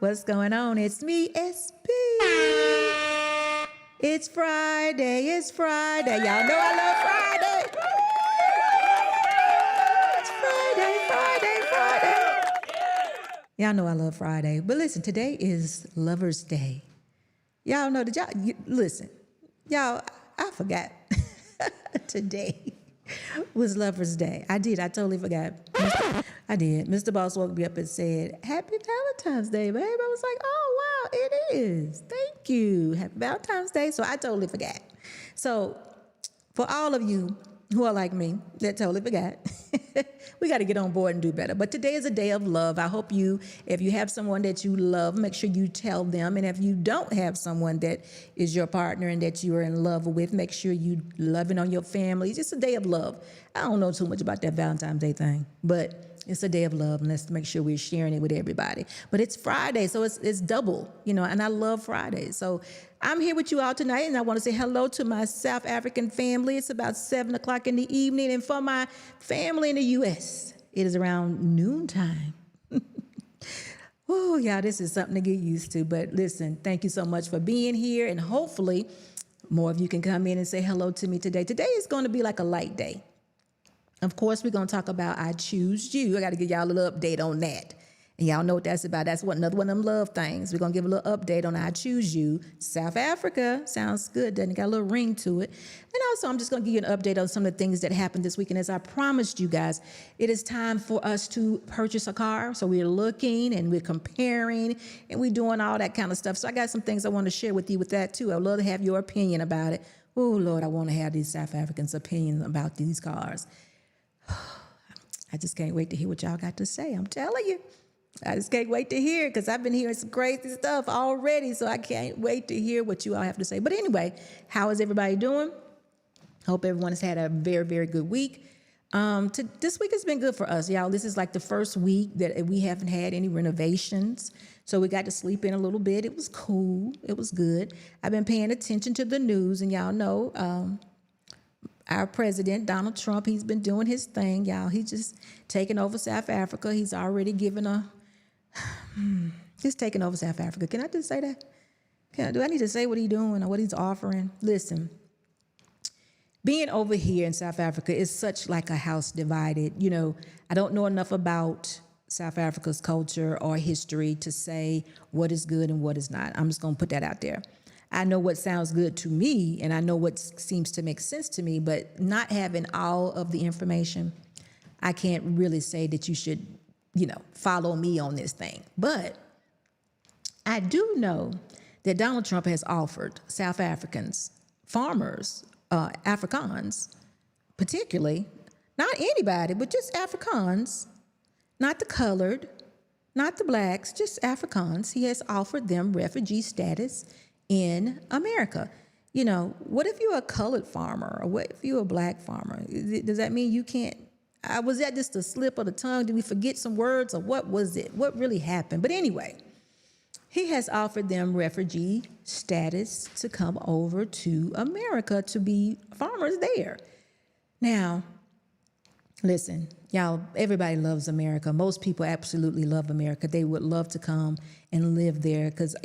What's going on? It's me, SB. It's Friday. It's Friday. Y'all know I love Friday. It's Friday. Y'all know I love Friday. But listen, today is Lover's Day. Y'all know that listen, y'all, I forgot. Today was Lover's Day. I totally forgot. I did. Mr. Boss woke me up and said, Happy Valentine's Day, babe. I was like, oh, wow, it is. Thank you. Happy Valentine's Day. So I totally forgot. So for all of you who are like me that totally forgot, we got to get on board and do better. But today is a day of love. I hope if you have someone that you love, make sure you tell them. And if you don't have someone that is your partner and that you are in love with, make sure you loving on your family. It's just a day of love. I don't know too much about that Valentine's Day thing, but it's a day of love, and let's make sure we're sharing it with everybody. But it's Friday, so it's double, and I love Fridays. So I'm here with you all tonight, and I want to say hello to my South African family. It's about 7 o'clock in the evening, and for my family in the U.S., it is around noontime. Oh, yeah, this is something to get used to. But listen, thank you so much for being here, and hopefully more of you can come in and say hello to me today. Today is going to be like a light day. Of course, we're going to talk about I Choose You. I got to give y'all a little update on that. And y'all know what that's about. That's another one of them love things. We're going to give a little update on I Choose You. South Africa. Sounds good, doesn't it? Got a little ring to it. And also, I'm just going to give you an update on some of the things that happened this weekend. As I promised you guys, it is time for us to purchase a car. So we're looking and we're comparing and we're doing all that kind of stuff. So I got some things I want to share with you with that, too. I'd love to have your opinion about it. Oh, Lord, I want to have these South Africans' opinions about these cars. I just can't wait to hear what y'all got to say. I'm telling you. I just can't wait to hear it because I've been hearing some crazy stuff already, so I can't wait to hear what you all have to say. But anyway, how is everybody doing? Hope everyone has had a very, very good week. This week has been good for us, y'all. This is like the first week that we haven't had any renovations, so we got to sleep in a little bit. It was cool. It was good. I've been paying attention to the news, and y'all know our president, Donald Trump, he's been doing his thing, y'all. He's just taking over South Africa. He's already given he's taking over South Africa. Can I just say that? Do I need to say what he's doing or what he's offering? Listen, being over here in South Africa is such like a house divided. I don't know enough about South Africa's culture or history to say what is good and what is not. I'm just going to put that out there. I know what sounds good to me, and I know what seems to make sense to me, but not having all of the information, I can't really say that you should, follow me on this thing. But I do know that Donald Trump has offered South Africans, farmers, Afrikaans, particularly, not anybody, but just Afrikaans, not the colored, not the blacks, just Afrikaans. He has offered them refugee status in America. What if you're a colored farmer or what if you're a black farmer? Does that mean you can't? Was that just a slip of the tongue? Did we forget some words or what was it? What really happened? But anyway, he has offered them refugee status to come over to America to be farmers there. Now, listen, y'all, everybody loves America. Most people absolutely love America. They would love to come and live there because,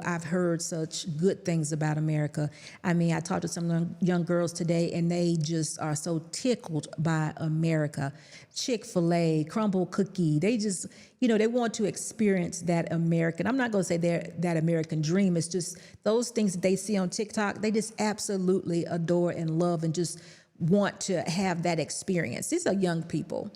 I've heard such good things about America. I mean, I talked to some young girls today, and they just are so tickled by America. Chick-fil-A, crumble cookie, they just, they want to experience that American. I'm not going to say that American dream. It's just those things that they see on TikTok, they just absolutely adore and love and just want to have that experience. These are young people.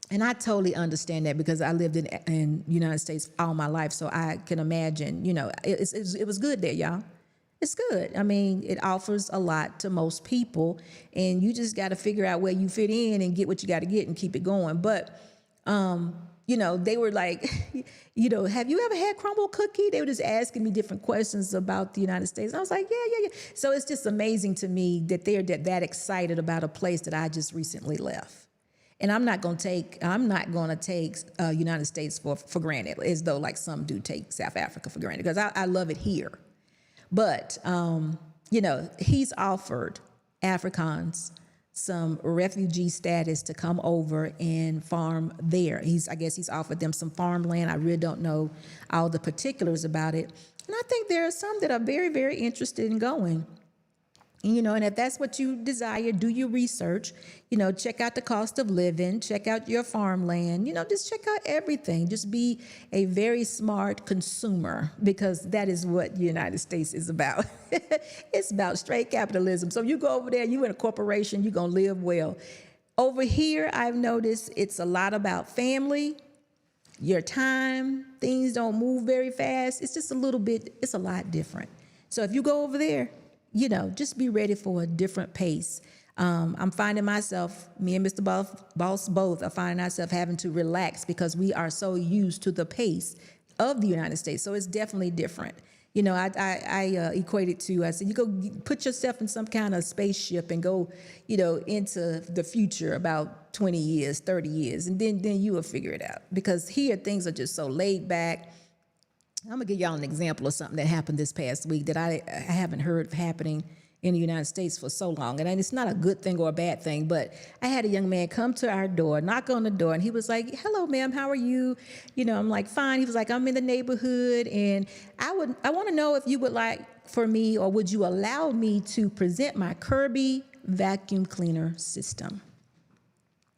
And I totally understand that because I lived in United States all my life. So I can imagine, it was good there, y'all. It's good. I mean, it offers a lot to most people. And you just got to figure out where you fit in and get what you got to get and keep it going. But, they were like, have you ever had crumble cookie? They were just asking me different questions about the United States. And I was like, yeah. So it's just amazing to me that they're that excited about a place that I just recently left. And I'm not going to take United States for granted, as though like some do take South Africa for granted, because I love it here. But, he's offered Afrikaans some refugee status to come over and farm there. I guess he's offered them some farmland. I really don't know all the particulars about it. And I think there are some that are very, very interested in going. And if that's what you desire, do your research, check out the cost of living, check out your farmland, just check out everything. Just be a very smart consumer, because that is what the United States is about. It's about straight capitalism. So you go over there, you in a corporation, you're going to live well. Over here, I've noticed it's a lot about family, your time, things don't move very fast. It's just it's a lot different. So if you go over there, just be ready for a different pace. I'm finding myself, me and Mr. Boss both are finding ourselves having to relax because we are so used to the pace of the United States. So it's definitely different. I equate it to, I said, you go put yourself in some kind of spaceship and go, into the future about 20 years, 30 years, and then you will figure it out. Because here things are just so laid back. I'm gonna give y'all an example of something that happened this past week that I haven't heard of happening in the United States for so long. And it's not a good thing or a bad thing, but I had a young man come to our door, knock on the door, and he was like, "Hello, ma'am, how are you?" I'm like, "Fine." He was like, "I'm in the neighborhood, and I want to know if you would like for me, or would you allow me to present my Kirby vacuum cleaner system?"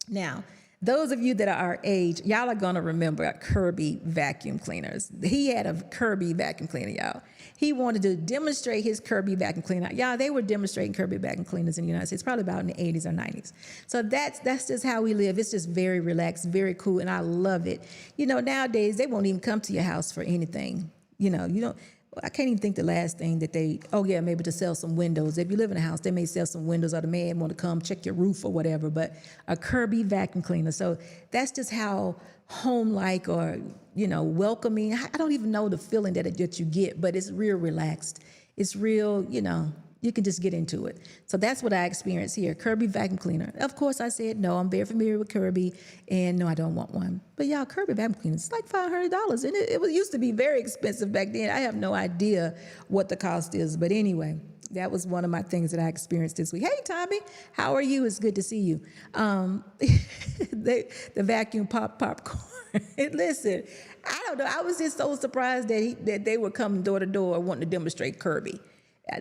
Now, those of you that are our age, y'all are going to remember Kirby vacuum cleaners. He had a Kirby vacuum cleaner, y'all. He wanted to demonstrate his Kirby vacuum cleaner. Y'all, they were demonstrating Kirby vacuum cleaners in the United States, probably about in the 80s or 90s. So that's just how we live. It's just very relaxed, very cool, and I love it. Nowadays, they won't even come to your house for anything. You don't. I can't even think the last thing that maybe to sell some windows. If you live in a house, they may sell some windows, or the man want to come check your roof or whatever, but a Kirby vacuum cleaner. So that's just how home-like or, welcoming. I don't even know the feeling that you get, but it's real relaxed. It's real, you can just get into it. So that's what I experienced here, Kirby vacuum cleaner. Of course, I said no. I'm very familiar with Kirby, and no, I don't want one. But y'all, Kirby vacuum cleaner, it's like $500, and it used to be very expensive back then. I have no idea what the cost is, but anyway, that was one of my things that I experienced this week. Hey, Tommy, how are you? It's good to see you. The vacuum popcorn. Listen, I don't know. I was just so surprised that they were coming door to door wanting to demonstrate Kirby.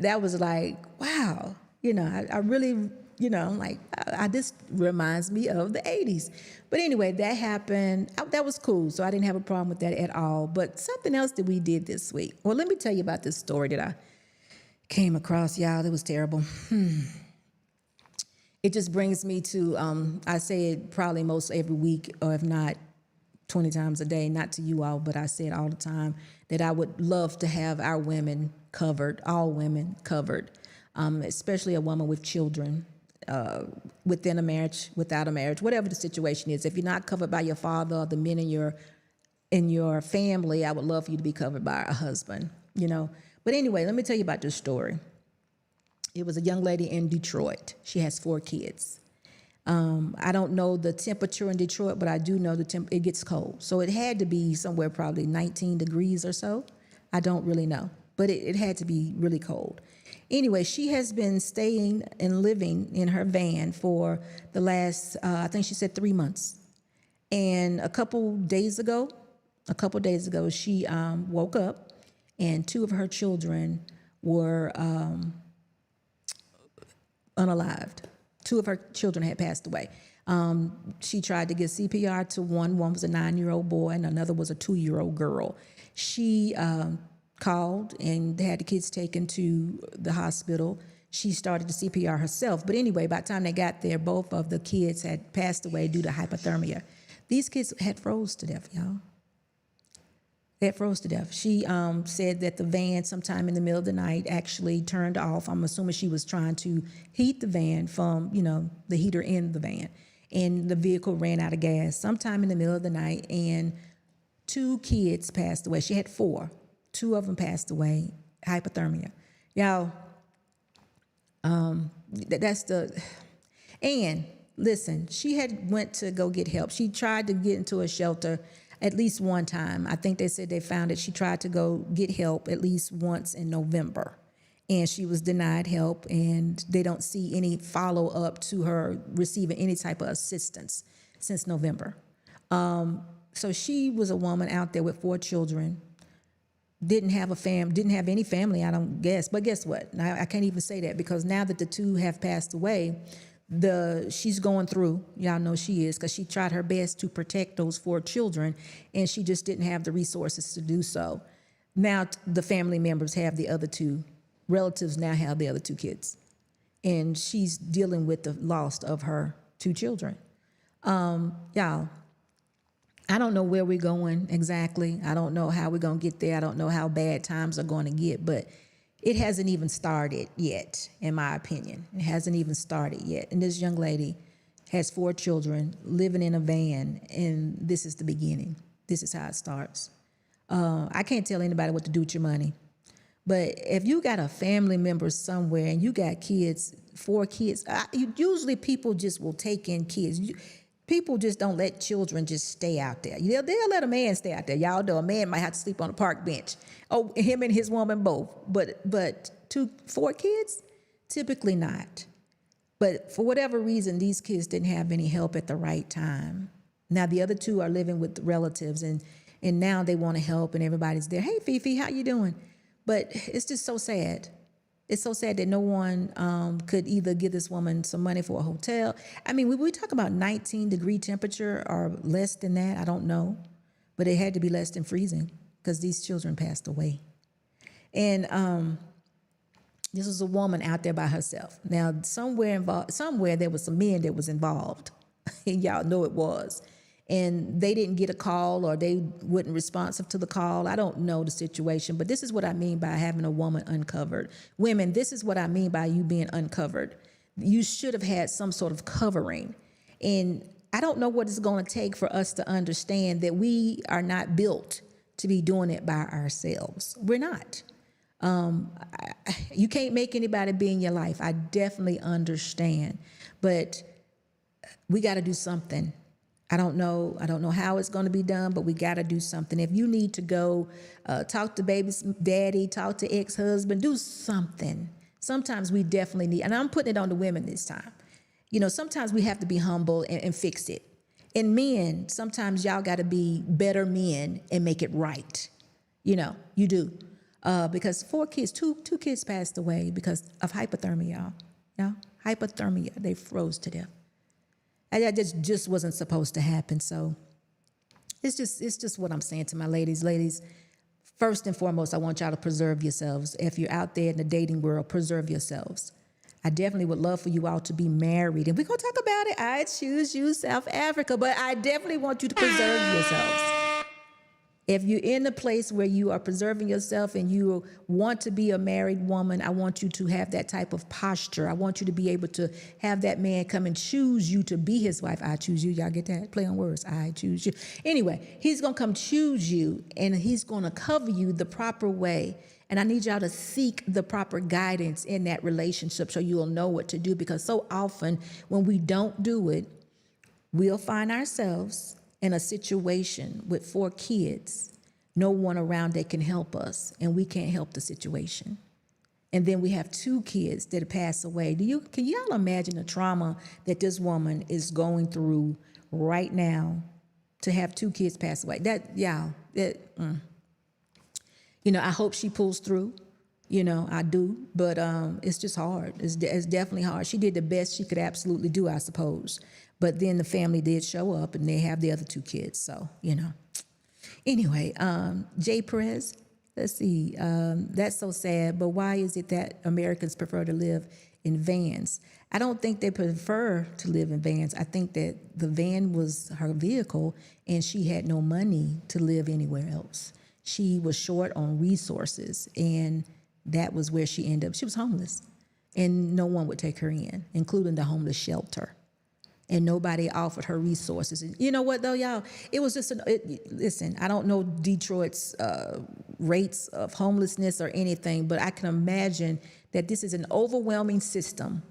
That was like, wow, I really, this reminds me of the 80s. But anyway, that happened. That was cool. So I didn't have a problem with that at all. But something else that we did this week. Well, let me tell you about this story that I came across, y'all. It was terrible. It just brings me to, I say it probably most every week, or if not 20 times a day, not to you all, but I say it all the time, that I would love to have our women covered, all women covered, especially a woman with children, within a marriage, without a marriage, whatever the situation is. If you're not covered by your father or the men in your family, I would love for you to be covered by a husband, But anyway, let me tell you about this story. It was a young lady in Detroit. She has 4 kids. I don't know the temperature in Detroit, but I do know it gets cold. So it had to be somewhere probably 19 degrees or so. I don't really know, but it had to be really cold. Anyway, she has been staying and living in her van for the last, I think she said 3 months. And a couple days ago, she woke up, and 2 of her children were unalived. 2 of her children had passed away. She tried to get CPR to one. One was a 9-year-old boy, and another was a 2-year-old girl. She called and had the kids taken to the hospital. She started the CPR herself. But anyway, by the time they got there, both of the kids had passed away due to hypothermia. These kids had froze to death, y'all. They had froze to death. She said that the van sometime in the middle of the night actually turned off. I'm assuming she was trying to heat the van from, the heater in the van. And the vehicle ran out of gas sometime in the middle of the night, and 2 kids passed away. She had 4. 2 of them passed away, hypothermia. Y'all, and listen, she had went to go get help. She tried to get into a shelter at least one time. I think they said they found it. She tried to go get help at least once in November. and she was denied help, and they don't see any follow up to her receiving any type of assistance since November. So she was a woman out there with 4 children, didn't have any family, I don't guess. But guess what? Now, I can't even say that, because now that the 2 have passed away, she's going through, y'all know she is, because she tried her best to protect those 4 children, and she just didn't have the resources to do so. Now the family members have the other 2, relatives now have the other 2 kids, and she's dealing with the loss of her 2 children. Y'all, I don't know where we're going exactly. I don't know how we're going to get there. I don't know how bad times are going to get, but it hasn't even started yet, in my opinion. It hasn't even started yet. And this young lady has 4 children, living in a van, and this is the beginning. This is how it starts. I can't tell anybody what to do with your money, but if you got a family member somewhere and you got kids, 4 kids, usually people just will take in kids. People just don't let children just stay out there. They'll let a man stay out there. Y'all know a man might have to sleep on a park bench. Oh, him and his woman both. But 4 kids? Typically not. But for whatever reason, these kids didn't have any help at the right time. Now the other 2 are living with relatives, and now they want to help, and everybody's there. Hey, Fifi, how you doing? But it's just so sad. It's so sad that no one could either give this woman some money for a hotel. I mean, we talk about 19-degree temperature or less than that. I don't know. But it had to be less than freezing, because these children passed away. And this was a woman out there by herself. Now, somewhere there was some men that was involved. And y'all know it was. And they didn't get a call, or they weren't responsive to the call. I don't know the situation, but this is what I mean by having a woman uncovered. Women, this is what I mean by you being uncovered. You should have had some sort of covering. And I don't know what it's going to take for us to understand that we are not built to be doing it by ourselves. We're not. You can't make anybody be in your life. I definitely understand, but we got to do something. I don't know how it's going to be done, but we got to do something. If you need to go talk to baby's daddy, talk to ex-husband, do something. Sometimes we definitely need, and I'm putting it on the women this time. Sometimes we have to be humble and fix it. And men, sometimes y'all got to be better men and make it right. You do. Because 4 kids, two kids passed away because of hypothermia, y'all. Hypothermia. They froze to death. That just wasn't supposed to happen. So it's just what I'm saying to my ladies. Ladies, first and foremost, I want y'all to preserve yourselves. If you're out there in the dating world, preserve yourselves. I definitely would love for you all to be married. And we're going to talk about it. I choose you, South Africa. But I definitely want you to preserve yourselves. If you're in a place where you are preserving yourself and you want to be a married woman, I want you to have that type of posture. I want you to be able to have that man come and choose you to be his wife. I choose you. Y'all get that? Play on words. I choose you. Anyway, he's going to come choose you, and he's going to cover you the proper way. And I need y'all to seek the proper guidance in that relationship so you'll know what to do, because so often when we don't do it, we'll find ourselves in a situation with 4 kids, no one around that can help us, and we can't help the situation. And then we have 2 kids that pass away. Can y'all imagine the trauma that this woman is going through right now to have 2 kids pass away? I hope she pulls through. I do, but it's just hard. It's definitely hard. She did the best she could absolutely do, I suppose. But then the family did show up, and they have the other 2 kids. So, Anyway, Jay Perez, let's see. That's so sad, but why is it that Americans prefer to live in vans? I don't think they prefer to live in vans. I think that the van was her vehicle, and she had no money to live anywhere else. She was short on resources, and that was where she ended up. She was homeless, and no one would take her in, including the homeless shelter. And nobody offered her resources. And you know what, though, y'all? It was just listen, I don't know Detroit's rates of homelessness or anything, but I can imagine that this is an overwhelming system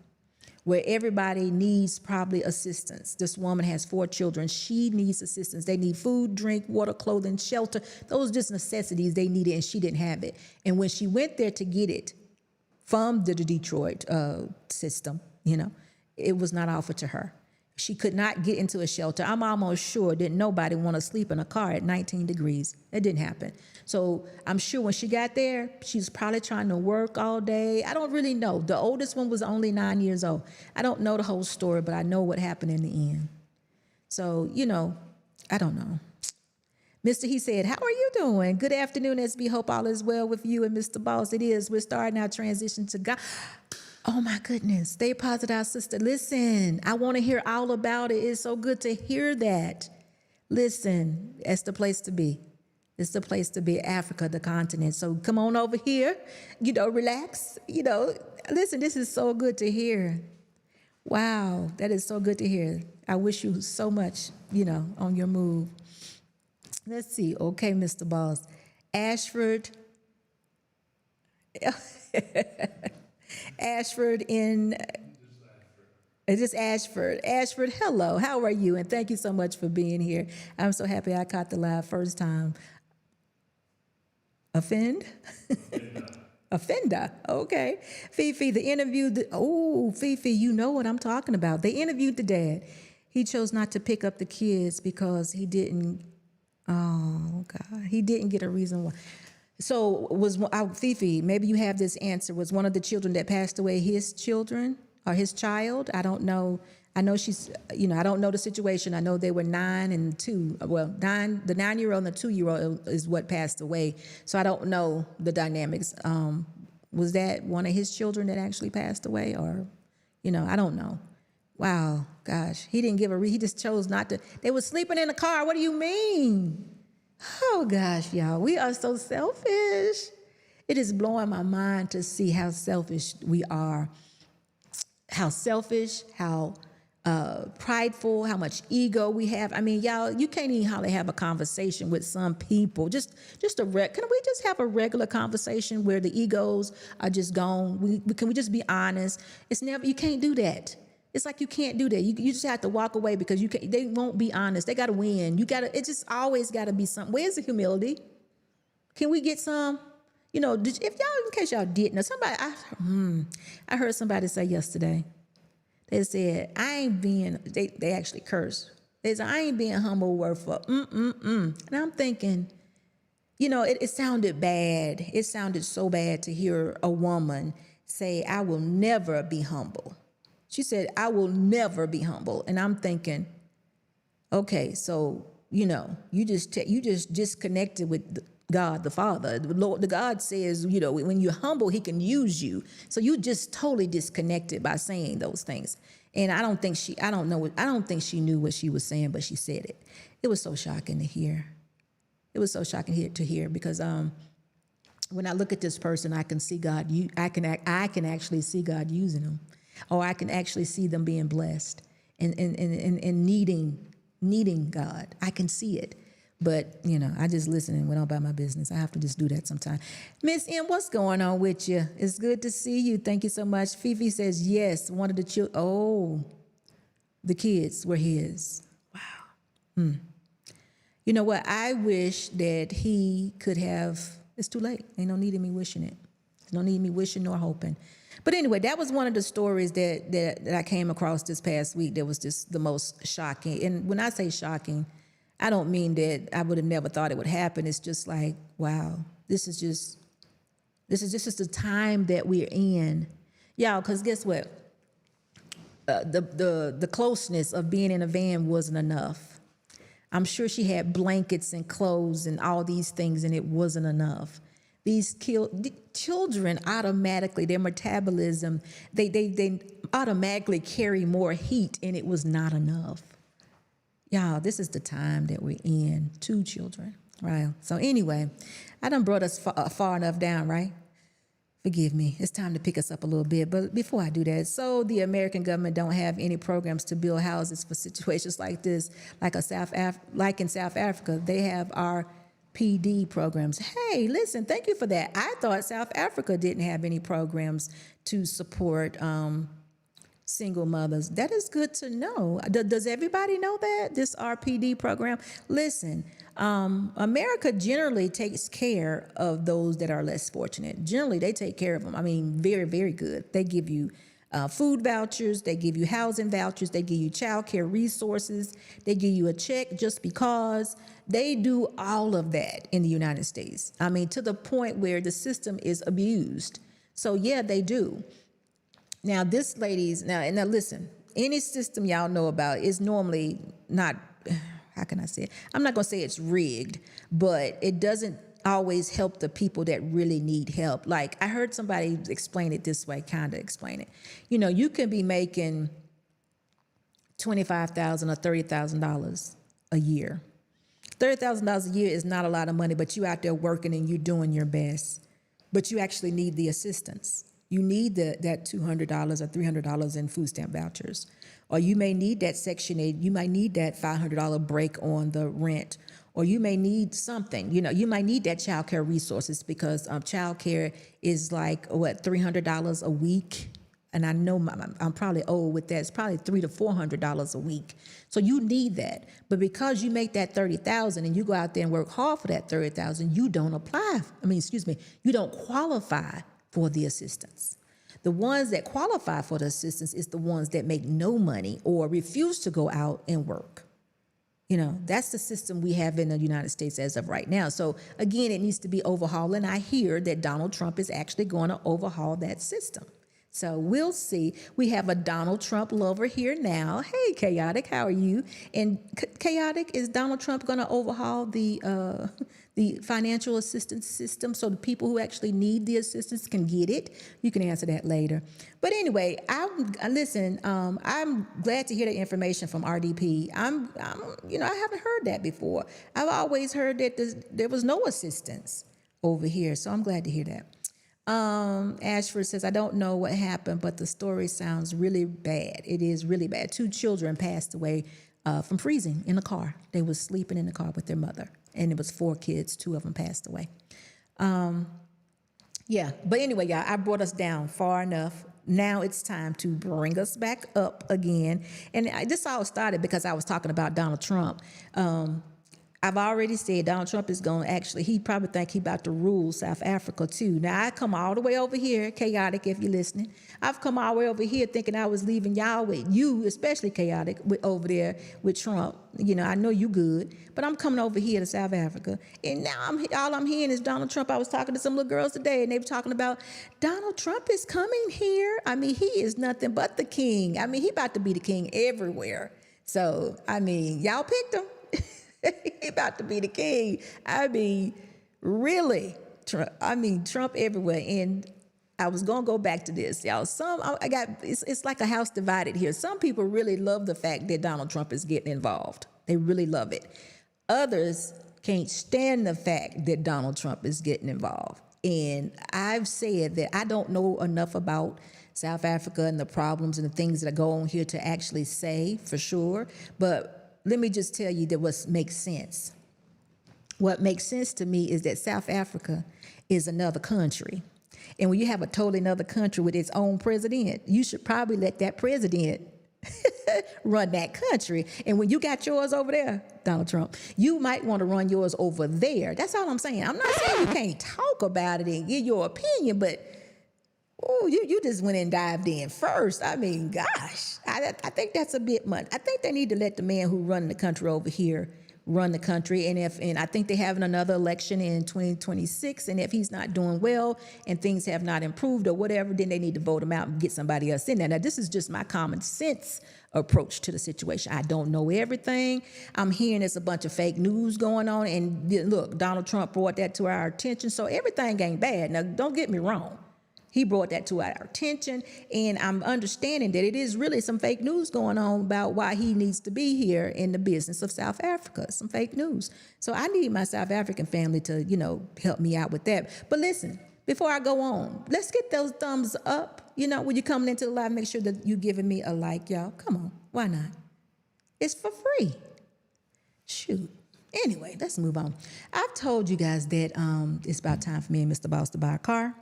where everybody needs probably assistance. This woman has 4 children. She needs assistance. They need food, drink, water, clothing, shelter. Those are just necessities they needed, and she didn't have it. And when she went there to get it, from the Detroit system, it was not offered to her. She could not get into a shelter. I'm almost sure that nobody want to sleep in a car at 19 degrees. That didn't happen. So I'm sure when she got there, she's probably trying to work all day. I don't really know. The oldest one was only 9 years old. I don't know the whole story, but I know what happened in the end. So, I don't know. Mr. He said, how are you doing? Good afternoon, SB. Hope all is well with you and Mr. Boss. It is. We're starting our transition to God. Oh, my goodness. Stay positive, our sister. Listen, I want to hear all about it. It's so good to hear that. Listen, that's the place to be. It's the place to be, Africa, the continent. So come on over here, relax. Listen, this is so good to hear. Wow, that is so good to hear. I wish you so much, on your move. Let's see. Okay, Mr. Boss. Ashford. Ashford in, it's just Ashford. Ashford, hello, how are you? And thank you so much for being here. I'm so happy I caught the live first time. Offend? Offender, okay. Fifi, the interview, Fifi, you know what I'm talking about. They interviewed the dad. He chose not to pick up the kids because he didn't get a reason why. So Fifi, maybe you have this answer. Was one of the children that passed away his children or his child? I don't know. I know she's, I don't know the situation. I know they were 9 and 2. Well, the 9-year-old and the 2-year-old is what passed away. So I don't know the dynamics. Was that one of his children that actually passed away, or, I don't know. Wow, gosh, he didn't give he just chose not to. They were sleeping in the car. What do you mean? Oh, gosh, y'all, we are so selfish. It is blowing my mind to see how selfish we are, how selfish, how prideful, how much ego we have. I mean, y'all, you can't even hardly have a conversation with some people. Can we just have a regular conversation where the egos are just gone? Can we just be honest? You can't do that. It's like you can't do that. You just have to walk away because they won't be honest. They got to win. It just always got to be something. Where's the humility? Can we get some? If y'all, in case y'all didn't know, I heard somebody say yesterday, they said, they actually cursed. They said, I ain't being humble worth for, And I'm thinking, it sounded bad. It sounded so bad to hear a woman say, I will never be humble. She said, I will never be humble. And I'm thinking, okay, so, you just disconnected with God, the Father. The God says, when you're humble, he can use you. So you just totally disconnected by saying those things. And I don't think she knew what she was saying, but she said it. It was so shocking to hear. It was so shocking to hear because when I look at this person, I can see God. I can actually see God using them. Or I can actually see them being blessed and needing God. I can see it. But, I just listen and went on about my business. I have to just do that sometime. Miss M, what's going on with you? It's good to see you. Thank you so much. Fifi says, yes, one of the children. Oh, the kids were his. Wow. You know what? I wish that he could have, it's too late. Ain't no need in me wishing it. There's no need in me wishing nor hoping. But anyway, that was one of the stories that I came across this past week that was just the most shocking. And when I say shocking, I don't mean that I would have never thought it would happen. It's just like, wow, this is just the time that we're in. Y'all, because guess what? The closeness of being in a van wasn't enough. I'm sure she had blankets and clothes and all these things, and it wasn't enough. These children automatically, their metabolism, they automatically carry more heat, and it was not enough. Y'all, this is the time that we're in. 2 children, right? So anyway, I done brought us far enough down, right? Forgive me. It's time to pick us up a little bit. But before I do that, so the American government don't have any programs to build houses for situations like this, like in South Africa, they have our PD programs. Hey, listen, thank you for that. I thought South Africa didn't have any programs to support single mothers. That is good to know. Does everybody know that, this RPD program? Listen, America generally takes care of those that are less fortunate. Generally, they take care of them. I mean, very, very good. They give you food vouchers, they give you housing vouchers, they give you child care resources, they give you a check just because. They do all of that in the United States. I mean, to the point where the system is abused. So yeah, they do. Now, this lady's, now listen, any system y'all know about is normally not, how can I say it? I'm not going to say it's rigged, but it doesn't always help the people that really need help. Like, I heard somebody explain it this way, kind of explain it. You know, you can be making $25,000 or $30,000 a year. $30,000 a year is not a lot of money, but you out there working and you're doing your best. But you actually need the assistance. You need that $200 or $300 in food stamp vouchers. Or you may need that Section 8. You might need that $500 break on the rent. Or you may need something. You know, you might need that child care resources because child care is like, what, $300 a week? And I know I'm probably old with that. It's probably $300 to $400 a week. So you need that. But because you make that $30,000 and you go out there and work hard for that $30,000, you don't apply. You don't qualify for the assistance. The ones that qualify for the assistance is the ones that make no money or refuse to go out and work. You know, that's the system we have in the United States as of right now. So again, it needs to be overhauled. And I hear that Donald Trump is actually going to overhaul that system. So we'll see. We have a Donald Trump lover here now. Hey, Chaotic, how are you? And Chaotic, is Donald Trump going to overhaul the financial assistance system so the people who actually need the assistance can get it? You can answer that later. But anyway, I'm glad to hear the information from RDP. I haven't heard that before. I've always heard that there was no assistance over here, so I'm glad to hear that. Ashford says, I don't know what happened, but the story sounds really bad. It is really bad. 2 children passed away from freezing in the car. They were sleeping in the car with their mother, and it was 4 kids. 2 of them passed away. But anyway, y'all, I brought us down far enough. Now it's time to bring us back up again. And this all started because I was talking about Donald Trump. I've already said Donald Trump is going to actually, he probably think he about to rule South Africa too. Now I come all the way over here, Chaotic, if you're listening. I've come all the way over here thinking I was leaving y'all with you, especially Chaotic, over there with Trump. You know, I know you good, but I'm coming over here to South Africa. And now all I'm hearing is Donald Trump. I was talking to some little girls today and they were talking about Donald Trump is coming here. I mean, he is nothing but the king. I mean, he about to be the king everywhere. So, I mean, y'all picked him. He about to be the king. I mean, really, Trump everywhere. And I was gonna go back to this, y'all. It's like a house divided here. Some people really love the fact that Donald Trump is getting involved. They really love it. Others can't stand the fact that Donald Trump is getting involved. And I've said that I don't know enough about South Africa and the problems and the things that go on here to actually say for sure. But let me just tell you that what makes sense. What makes sense to me is that South Africa is another country. And when you have a totally another country with its own president, you should probably let that president run that country. And when you got yours over there, Donald Trump, you might want to run yours over there. That's all I'm saying. I'm not saying you can't talk about it and give your opinion, but you just went and dived in first. I mean, gosh, I think that's a bit much. I think they need to let the man who run the country over here run the country. And I think they're having another election in 2026. And if he's not doing well and things have not improved or whatever, then they need to vote him out and get somebody else in there. Now, this is just my common sense approach to the situation. I don't know everything. I'm hearing there's a bunch of fake news going on. And look, Donald Trump brought that to our attention. So everything ain't bad. Now, don't get me wrong. He brought that to our attention, and I'm understanding that it is really some fake news going on about why he needs to be here in the business of South Africa, some fake news. So I need my South African family to, help me out with that. But listen, before I go on, let's get those thumbs up. When you're coming into the live, make sure that you're giving me a like, y'all. Come on, why not? It's for free. Shoot. Anyway, let's move on. I've told you guys that it's about time for me and Mr. Boss to buy a car.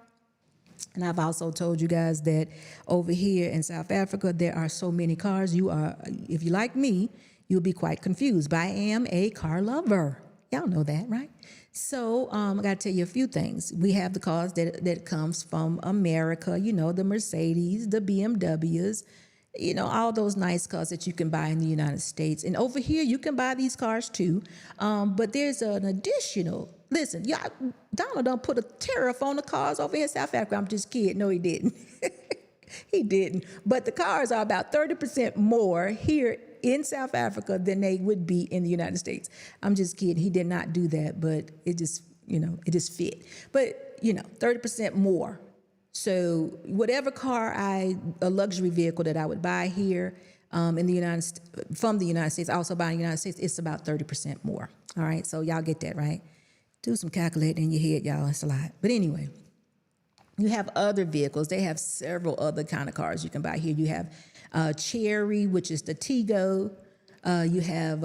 And I've also told you guys that over here in South Africa, there are so many cars. If you like me, you'll be quite confused. But I am a car lover. Y'all know that, right? So I got to tell you a few things. We have the cars that comes from America, the Mercedes, the BMWs, all those nice cars that you can buy in the United States. And over here, you can buy these cars too. But there's an additional, listen, Donald done put a tariff on the cars over here in South Africa. I'm just kidding. No, he didn't. He didn't. But the cars are about 30% more here in South Africa than they would be in the United States. I'm just kidding. He did not do that, but it just, it just fit. But, 30% more. So whatever a luxury vehicle that I would buy here from the United States, also buy in the United States, it's about 30% more. All right, so y'all get that, right? Do some calculating in your head, y'all. It's a lot. But anyway, you have other vehicles. They have several other kind of cars you can buy here. You have Cherry, which is the Tiggo. You have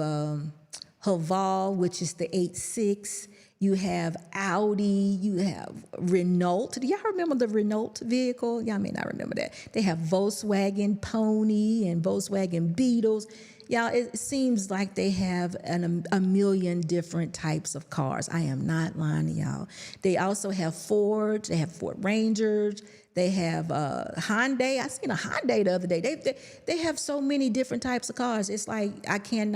Haval, which is the H6. You have Audi. You have Renault. Do y'all remember the Renault vehicle? Y'all may not remember that. They have Volkswagen Pony and Volkswagen Beetles. Y'all, it seems like they have a million different types of cars. I am not lying to y'all. They also have Ford. They have Ford Rangers. They have Hyundai. I seen a Hyundai the other day. They have so many different types of cars. It's like I can't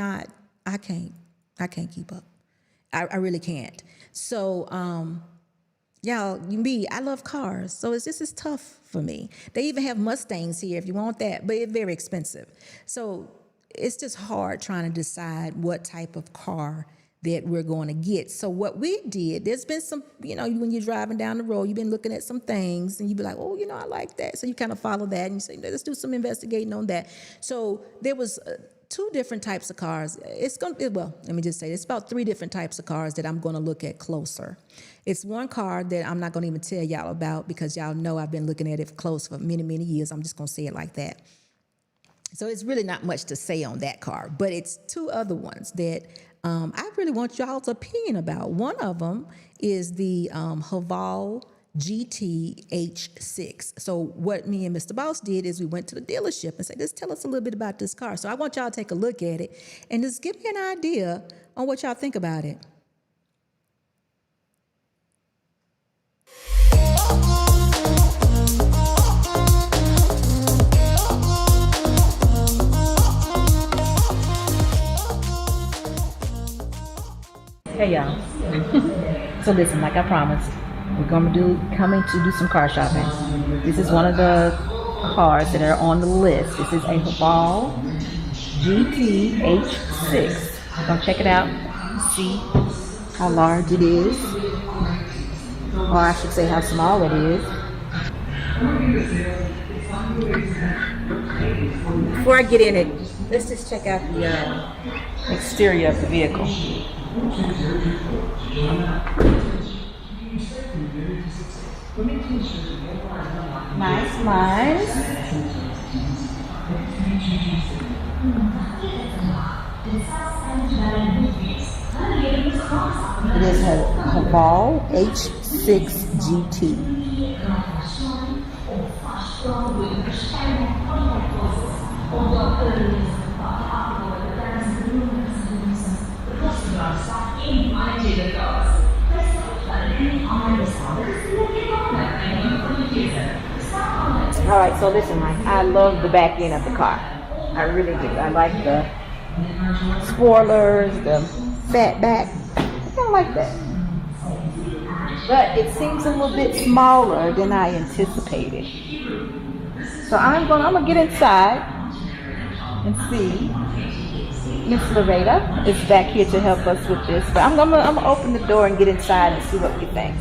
keep up. I really can't. So, y'all, I love cars. So this is tough for me. They even have Mustangs here if you want that, but it's very expensive. So it's just hard trying to decide what type of car that we're going to get. So what we did, there's been some, when you're driving down the road, you've been looking at some things and you be like, oh, I like that. So you kind of follow that and you say, let's do some investigating on that. So there was two different types of cars. Let me just say, it's about three different types of cars that I'm going to look at closer. It's one car that I'm not going to even tell y'all about because y'all know I've been looking at it close for many, many years. I'm just going to say it like that. So it's really not much to say on that car, but it's two other ones that I really want y'all's opinion about. One of them is the Haval GT H6. So what me and Mr. Boss did is we went to the dealership and said, just tell us a little bit about this car. So I want y'all to take a look at it and just give me an idea on what y'all think about it. Hey y'all. So listen, like I promised, we're coming to do some car shopping. This is one of the cars that are on the list. This is a Haval GT H6. Go check it out, see how large it is, or I should say how small it is. Before I get in it, let's just check out the exterior of the vehicle. Nice. It is a Haval H6 GT. All right, so listen, Mike, I love the back end of the car. I really do. I like the spoilers, the fat back. I kind of like that. But it seems a little bit smaller than I anticipated. So I'm gonna get inside and see. Miss Loretta is back here to help us with this, but I'm gonna open the door and get inside and see what we think.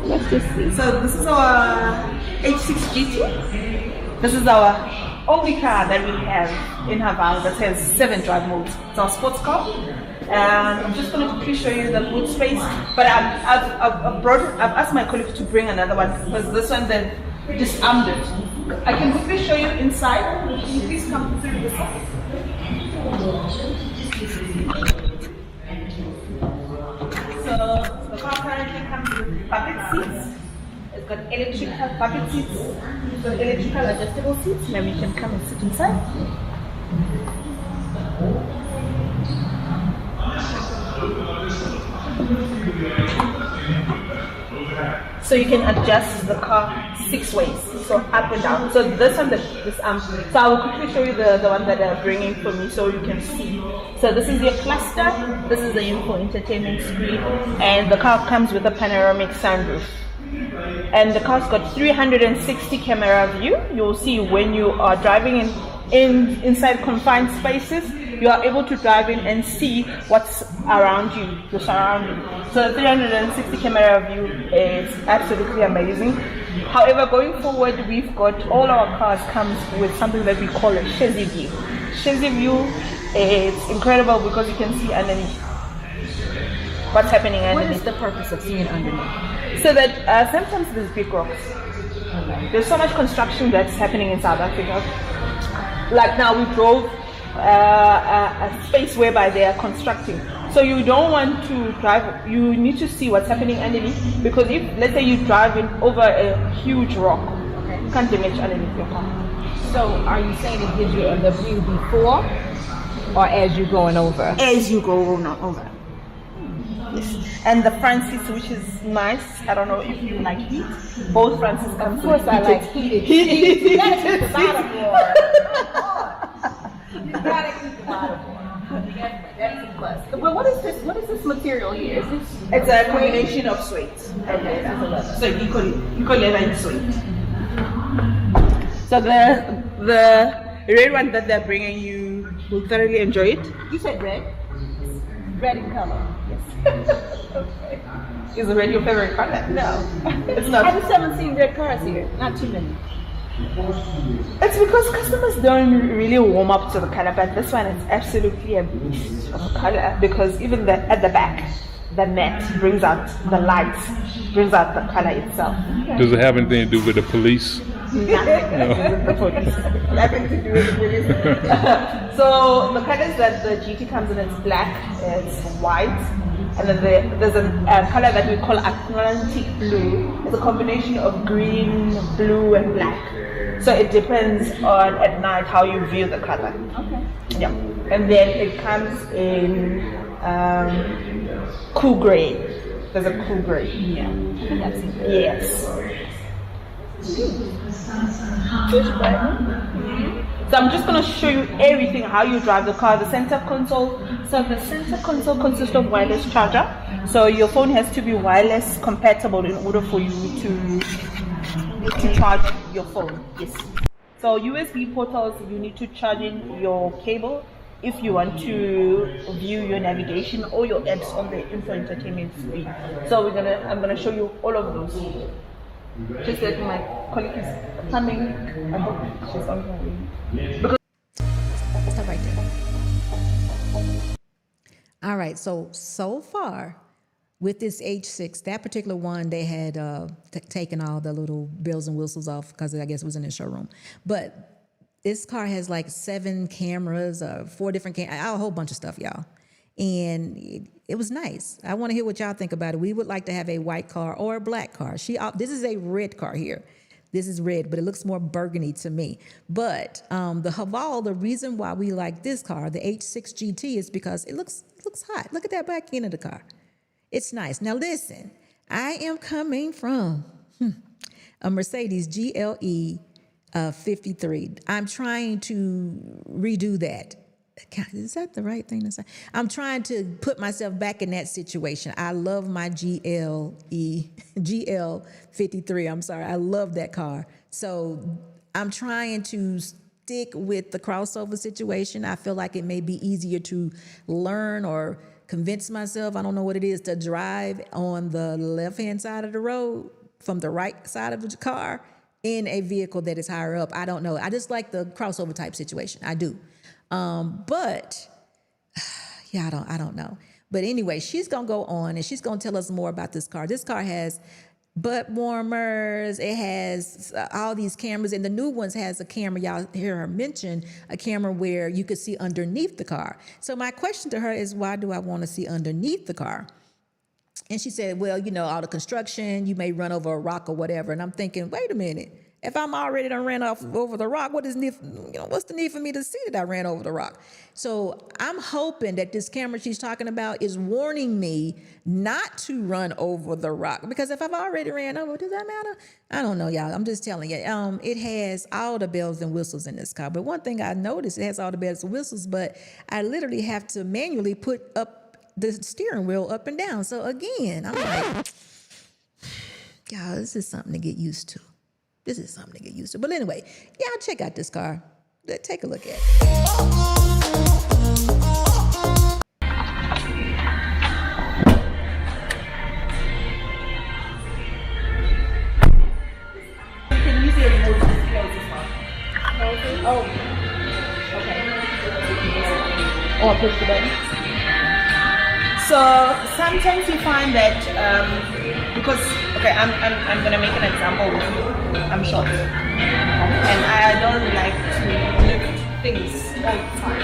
Let's just see. So this is our H6 GT. This is our only car that we have in Haval that has 7 drive modes. It's our sports car. And I'm just going to quickly show you the boot space. But I've asked my colleague to bring another one because this one they disarmed it. I can quickly show you inside. Can you please come through the side? So the car currently comes with bucket seats. It got electrical bucket seats, so electrical adjustable seats. Now we can come and sit inside. So you can adjust the car 6 ways, so up and down. So this one, so I will quickly show you the one that they're bringing for me so you can see. So this is your cluster, this is the info entertainment screen, and the car comes with a panoramic sunroof. And the car's got 360 camera view. You'll see when you are driving inside confined spaces, you are able to drive in and see what's around you, the surrounding. So 360 camera view is absolutely amazing. However, going forward, we've got all our cars comes with something that we call a chassis view. Chassis view is incredible because you can see underneath what's happening underneath. What is the purpose of seeing underneath? So that sometimes there's big rocks. There's so much construction that's happening in South Africa. Like now we drove a space whereby they are constructing. So you don't want to drive, you need to see what's happening underneath, because if, let's say you're driving over a huge rock, you can't damage underneath your car. So are you saying it gives you the view before or as you're going over? As you go over. Yes. And the front seats, which is nice. I don't know if you like heat. Both front seats come. Of course I like heated seats. You gotta keep the bottom warm. You gotta keep the bottom warm. That's a plus. But what is this material here? Is this? It's a combination of suede. Okay, that's a leather. So equal leather and suede. So the red one that they're bringing, you will thoroughly enjoy it. You said red? Red in color. Okay. Is red your favorite color? No. It's not. I just haven't seen red cars here. Not too many. It's because customers don't really warm up to the color, but this one is absolutely a beast of a color, because even at the back, the net brings out the lights, brings out the color itself. Does it have anything to do with the police? Nothing to do with the police. Nothing to do with the police. So the colors that the GT comes in, it's black, it's white, and then there's a color that we call Atlantic blue. It's a combination of green, blue, and black. So it depends on at night how you view the color. Okay. Yeah. And then it comes in cool gray. There's a cool gray. Yeah. I think I've seen red. Yes. So I'm just going to show you everything, how you drive the car, the center console. So the center console consists of wireless charger. So your phone has to be wireless compatible in order for you to charge your phone. Yes. So USB portals, you need to charge in your cable if you want to view your navigation or your apps on the info entertainment screen. So I'm gonna show you all of those. Just that my colleague is coming. I hope she's on her way. Stop right there. All right, so far with this H6, that particular one, they had taken all the little bells and whistles off because I guess it was in the showroom. But this car has like 7 cameras, 4 different cameras, a whole bunch of stuff, y'all. And it was nice. I want to hear what y'all think about it. We would like to have a white car or a black car. This is a red car here. This is red, but it looks more burgundy to me. But the Haval, the reason why we like this car, the H6 GT, is because it looks hot. Look at that back end of the car. It's nice. Now listen, I am coming from a Mercedes GLE 53. I'm trying to redo that. Is that the right thing to say? I'm trying to put myself back in that situation. I love my GL 53. I'm sorry. I love that car. So I'm trying to stick with the crossover situation. I feel like it may be easier to learn or convince myself, I don't know what it is, to drive on the left-hand side of the road from the right side of the car in a vehicle that is higher up. I don't know. I just like the crossover type situation. I do. But yeah, I don't know. But anyway, she's going to go on and she's going to tell us more about this car. This car has butt warmers. It has all these cameras, and the new ones has a camera. Y'all hear her mention a camera where you could see underneath the car. So my question to her is, why do I want to see underneath the car? And she said, well, all the construction, you may run over a rock or whatever. And I'm thinking, wait a minute. If I'm already done ran over the rock, what's the need for me to see that I ran over the rock? So I'm hoping that this camera she's talking about is warning me not to run over the rock. Because if I've already ran over, does that matter? I don't know, y'all. I'm just telling you. It has all the bells and whistles in this car. But one thing I noticed, it has all the bells and whistles, but I literally have to manually put up the steering wheel up and down. So again, I'm like, y'all, this is something to get used to. This is something to get used to. But anyway, y'all check out this car. Take a look at it. You can use your remote to close this one. Oh, okay. Or push the button. So sometimes you find that because I'm gonna make an example with you. I'm short, and I don't like to lift things all the time.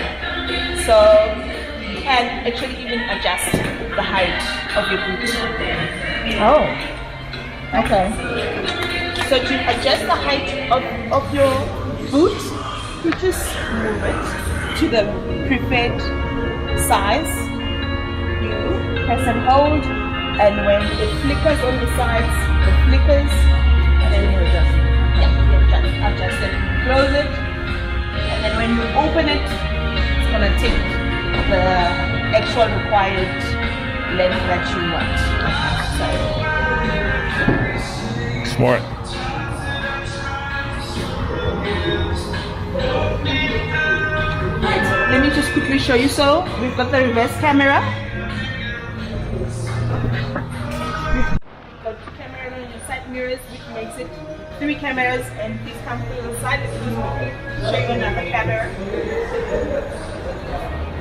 So you can actually even adjust the height of your boot. Oh, okay. So to adjust the height of your boot, you just move it to the preferred size. You press and hold, and when it flickers on the sides, it flickers, and then you adjust. Adjust it, close it, and then when you open it, it's gonna take the actual required length that you want. Smart. Right. Let me just quickly show you. So we've got the reverse camera. Got camera on the side mirrors, which makes it 3 cameras, and please come to the side. Let me show you another camera.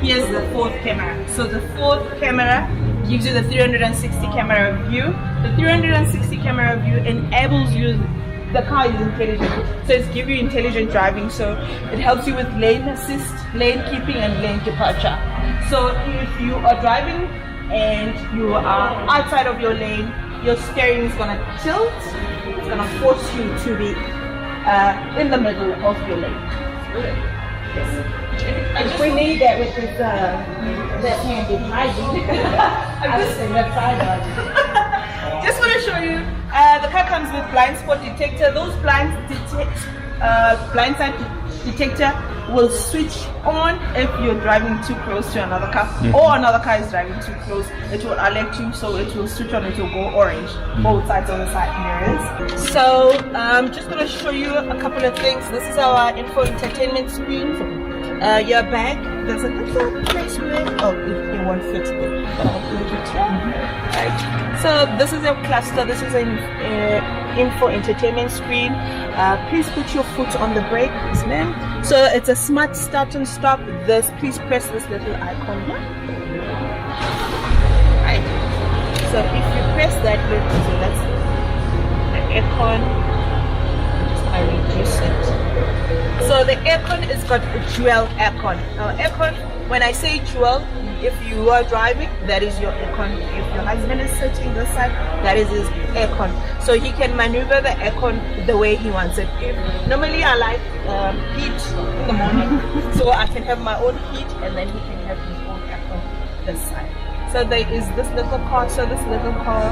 Here's the 4th camera. So the 4th camera gives you the 360 camera view. The 360 camera view enables you. The car is intelligent, so it's give you intelligent driving. So it helps you with lane assist, lane keeping, and lane departure. So if you are driving and you are outside of your lane, your steering is gonna tilt. It's gonna force you to be in the middle of your lane. Yes. We need that with this left-handed driving. Left side Just want to show you, the car comes with blind spot detector. Those blind side detector will switch on if you're driving too close to another car, or another car is driving too close. It will alert you, so it will switch on. It will go orange, both sides of the side mirrors. So I'm just going to show you a couple of things. This is our info entertainment screen. Your back, there's a little place where, it won't fit there, but I'll put it here. Right. So this is a cluster. This is an info entertainment screen. Please put your foot on the brake, yes ma'am. So it's a smart start and stop. Please press this little icon here. Right. So if you press that little, so that's the icon. I reduce it. So the aircon has got a dual aircon. Now aircon, when I say dual, if you are driving, that is your aircon. If your husband is sitting this side, that is his aircon. So he can maneuver the aircon the way he wants it. Normally I like heat in the morning, so I can have my own heat, and then he can have his own aircon this side. So there is this little car. So this little car,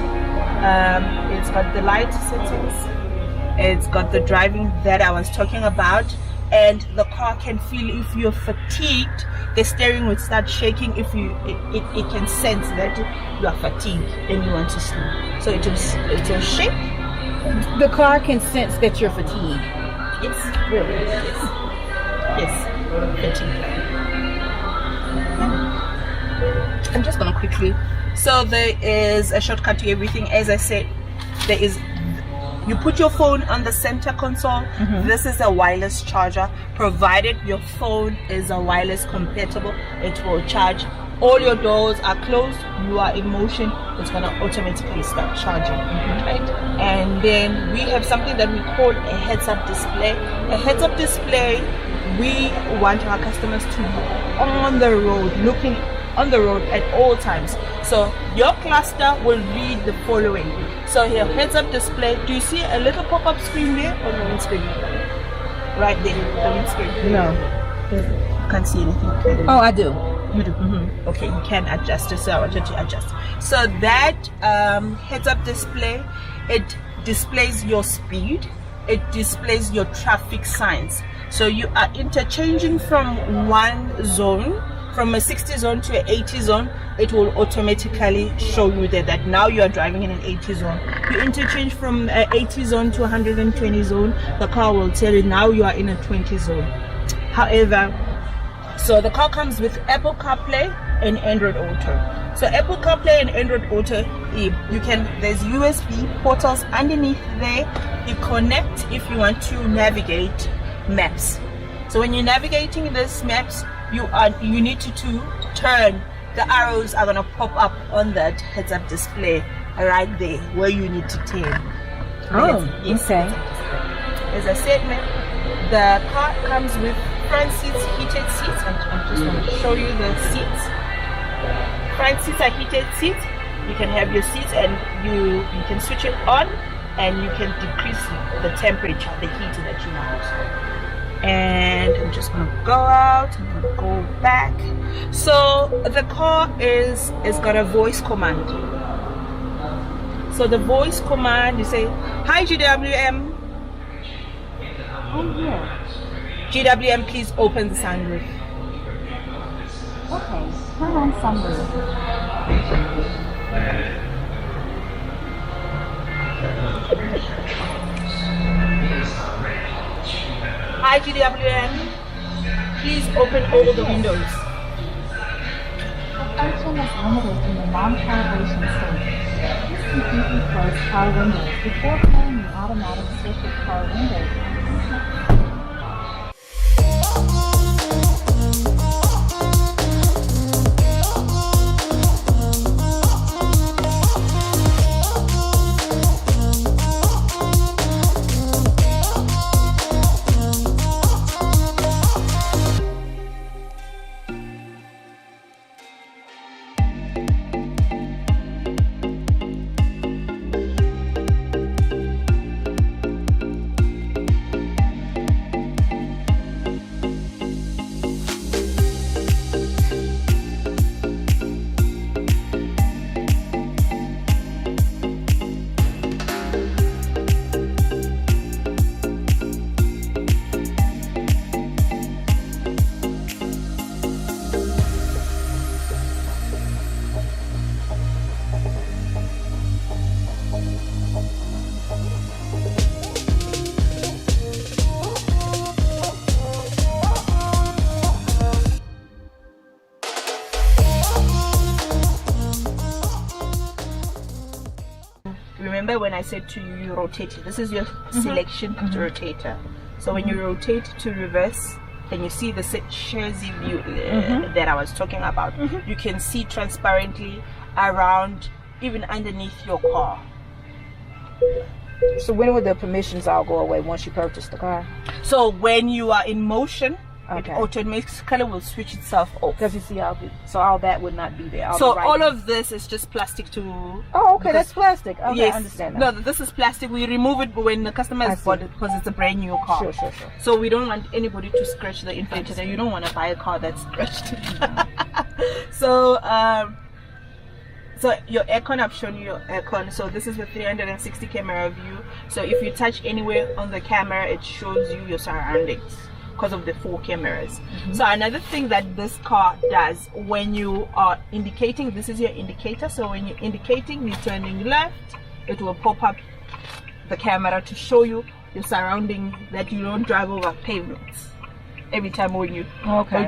it's got the light settings. It's got the driving that I was talking about, and the car can feel if you're fatigued. The steering will start shaking if it can sense that you are fatigued and you want to sleep. So it will shake. The car can sense that you're fatigued. Yes, really. Yes, fatigue. I'm just gonna quickly. So there is a shortcut to everything. As I said, there is. You put your phone on the center console. This is a wireless charger. Provided your phone is a wireless compatible, it will charge. All your doors are closed, you are in motion, it's going to automatically start charging. Right? And then we have something that we call a heads-up display. A heads-up display, we want our customers to be on the road looking on the road at all times. So your cluster will read the following. So here, heads-up display. Do you see a little pop-up screen there or the windscreen? Right there, the windscreen. No. You can't see anything. Oh, I do. You do. Okay, you can adjust it. So I wanted to adjust. So that heads-up display, it displays your speed. It displays your traffic signs. So you are interchanging from one zone, from a 60 zone to an 80 zone. It will automatically show you that now you are driving in an 80 zone. You interchange from an 80 zone to 120 zone, the car will tell you now you are in a 20 zone. However, so the car comes with Apple CarPlay and Android Auto. So Apple CarPlay and Android Auto, there's USB portals underneath there. You connect if you want to navigate maps. So when you're navigating this maps, you need to turn. The arrows are gonna pop up on that heads-up display right there where you need to turn. Oh, yes. okay. As I said, the car comes with front seats, heated seats. I'm just going to show you the seats. Front seats are heated seats. You can have your seats and you can switch it on and you can decrease the temperature, the heat that you want. And I'm just going to go out. I'm going to go back. So the car is got a voice command. So the voice command, you say, "Hi GWM." Oh, yeah. GWM, please open the sunroof. Okay, turn on sunroof. Hi GWM, please open all the windows. The function is limited in the non-calibration state. Please completely close car windows before playing the automatic switch of car windows. Remember when I said to you, you rotate it. This is your selection rotator. So when you rotate to reverse, and you see the Jersey view that I was talking about, you can see transparently around, even underneath your car. So when would the permissions all go away once you purchase the car? So when you are in motion, Okay. it automatically will switch itself off. Because you see so all that would not be there. So all of this is just plastic to... Oh, okay, that's plastic. Okay, Yes. I understand now. No, this is plastic. We remove it when the customer has bought it because it's a brand new car. Sure. So we don't want anybody to scratch the inflator. You don't want to buy a car that's scratched. So your aircon, I've shown you your aircon. So this is the 360 camera view. So if you touch anywhere on the camera, it shows you your surroundings because of the 4 cameras. So another thing that this car does, when you are indicating, this is your indicator. So when you're indicating, you're turning left, it will pop up the camera to show you your surrounding, that you don't drive over pavements. Every time when you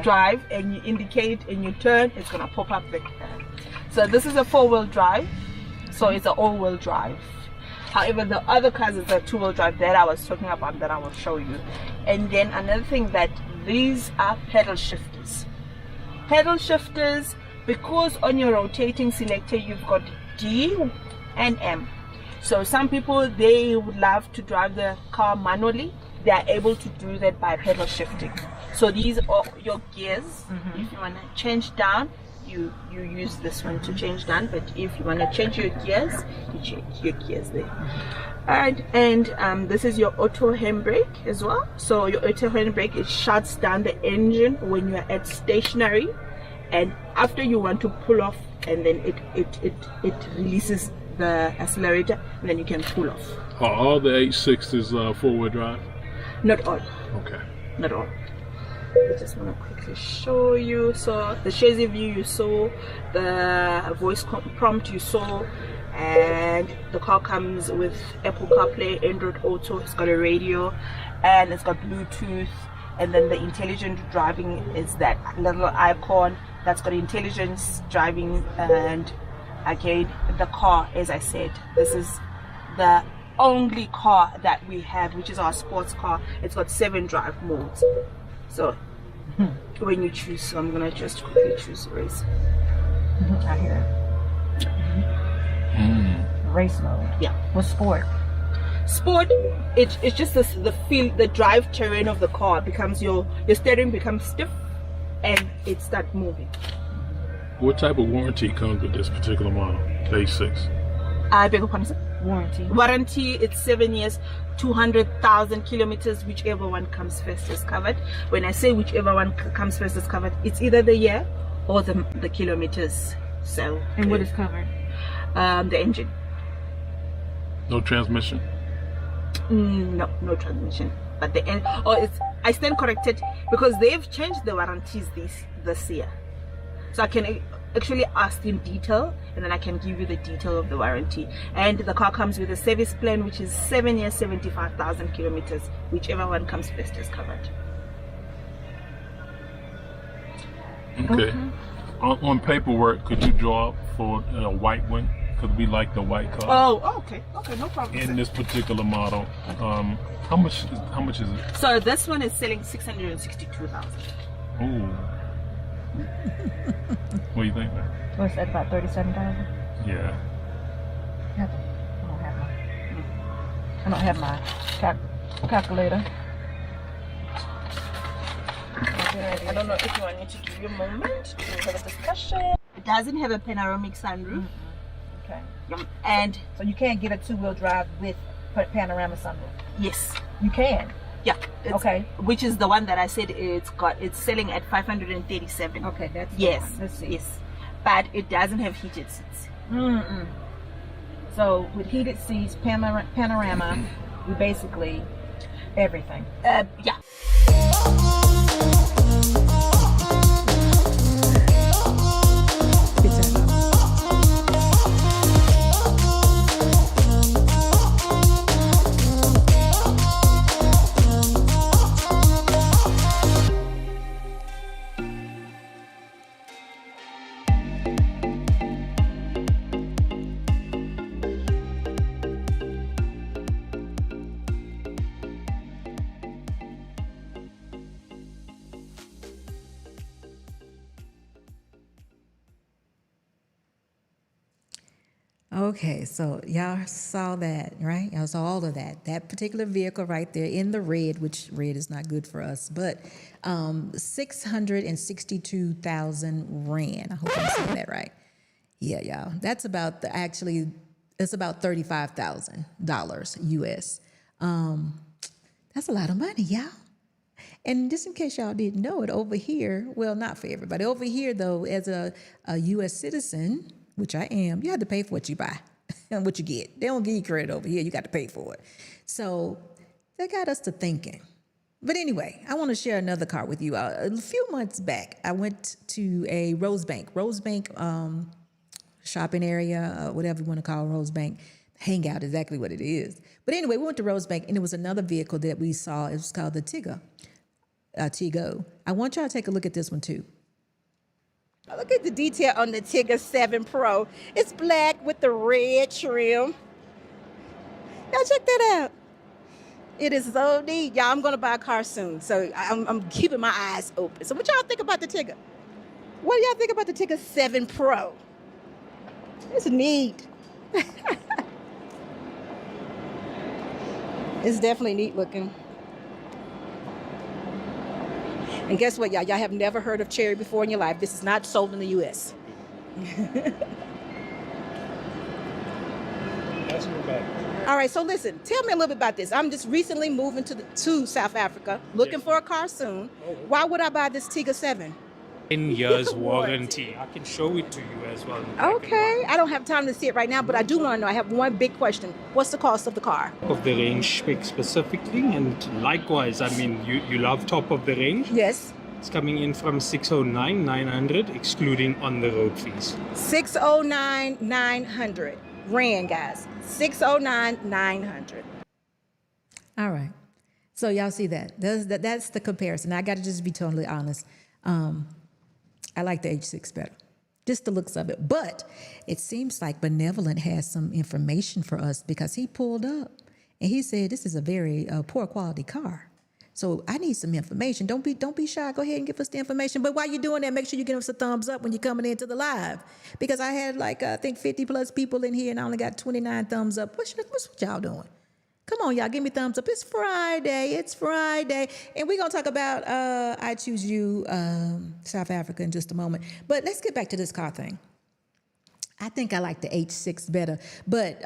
drive and you indicate and you turn, it's gonna pop up the camera. So this is a 4-wheel drive, so it's an all-wheel drive. However, the other cars is a 2-wheel drive that I was talking about, that I will show you. And then another thing, that these are pedal shifters. Pedal shifters, because on your rotating selector you've got D and M. So some people, they would love to drive the car manually. They are able to do that by pedal shifting. So these are your gears. If you want to change down, you use this one to change down, but if you want to change your gears, you change your gears there. Alright, and this is your auto handbrake as well. So your auto handbrake, it shuts down the engine when you're at stationary, and after you want to pull off, and then it releases the accelerator, and then you can pull off. Are all the H6s four-wheel drive? Not all. Okay. Not all. I just want to quickly show you. So the chassis view you saw, the voice prompt you saw, and the car comes with Apple CarPlay, Android Auto. It's got a radio, and it's got Bluetooth, and then the intelligent driving is that little icon that's got intelligence driving. And again, the car, as I said, this is the only car that we have, which is our sports car. It's got 7 drive modes. So when you choose, so I'm gonna just quickly choose race. I hear it. Race mode. Yeah. What's sport? Sport, it's just the feel, the drive terrain of the car becomes your steering becomes stiff, and it starts moving. What type of warranty comes with this particular model, the H6? I beg your pardon, sir? Warranty. Warranty, it's 7 years, 200,000 kilometers. Whichever one comes first is covered. When I say whichever one comes first is covered, it's either the year or the kilometers. So. And what is covered? The engine. No transmission? No transmission. But the end. I stand corrected because they've changed the warranties this year. So I can actually ask in detail, and then I can give you the detail of the warranty. And the car comes with a service plan, which is 7 years, 75,000 kilometers. Whichever one comes first is covered. Okay. On paperwork, could you draw up for a white one? Because we like the white car. Oh, okay, no problem. In this particular model, how much is it? So this one is selling 662,000. Ooh. What do you think, man? What's that, about 37,000? Yeah. I don't have my calculator. I don't know if you want me to give you a moment to have a discussion. It doesn't have a panoramic sunroof. Okay. And So you can't get a 2-wheel drive with panorama sunroof? yes, You can? yeah. Okay. Which is the one that I said it's selling at 537. Okay, that's the Yes. one. Let's see. Yes. But it doesn't have heated seats. So with heated seats, panorama, we basically everything. Yeah. Okay, so y'all saw that, right? Y'all saw all of that. That particular vehicle right there in the red, which red is not good for us, but 662,000 rand. I hope I'm saying that right. Yeah, y'all. That's about it's about $35,000 US. That's a lot of money, y'all. And just in case y'all didn't know it, over here, well, not for everybody. Over here, though, as a U.S. citizen, which I am, you have to pay for what you buy and what you get. They don't give you credit over here. You got to pay for it. So that got us to thinking. But anyway, I want to share another car with you. A few months back, I went to a Rosebank shopping area, whatever you want to call Rosebank. Hangout, exactly what it is. But anyway, we went to Rosebank, and it was another vehicle that we saw. It was called the Tiggo. I want y'all to take a look at this one too. Look at the detail on the Tiggo 7 Pro. It's black with the red trim. Y'all check that out. It is so neat. Y'all, I'm going to buy a car soon. So I'm keeping my eyes open. So what y'all think about the Tiggo? What do y'all think about the Tiggo 7 Pro? It's neat. It's definitely neat looking. And guess what, y'all? Y'all have never heard of Cherry before in your life. This is not sold in the U.S. That's not bad. All right, so listen, tell me a little bit about this. I'm just recently moving to South Africa, looking for a car soon. Why would I buy this Tiggo 7? 10 years warranty. I can show it to you as well. in black and Okay, white. I don't have time to see it right now, but I do want to know. I have one big question. What's the cost of the car? Of the range spec specifically, and likewise, I mean, you love top of the range. Yes. It's coming in from 609,900, excluding on the road fees. 609,900 Rand, guys. 609,900. All right. So y'all see that. That's the comparison. I got to just be totally honest. I like the H6 better. Just the looks of it. But it seems like Benevolent has some information for us because he pulled up and he said this is a very poor quality car. So I need some information. Don't be shy. Go ahead and give us the information. But while you're doing that, make sure you give us a thumbs up when you're coming into the live. Because I had I think 50 plus people in here and I only got 29 thumbs up. What's what y'all doing? Come on, y'all, give me thumbs up. It's Friday. And we're going to talk about I Choose You, South Africa in just a moment. But let's get back to this car thing. I think I like the H6 better. But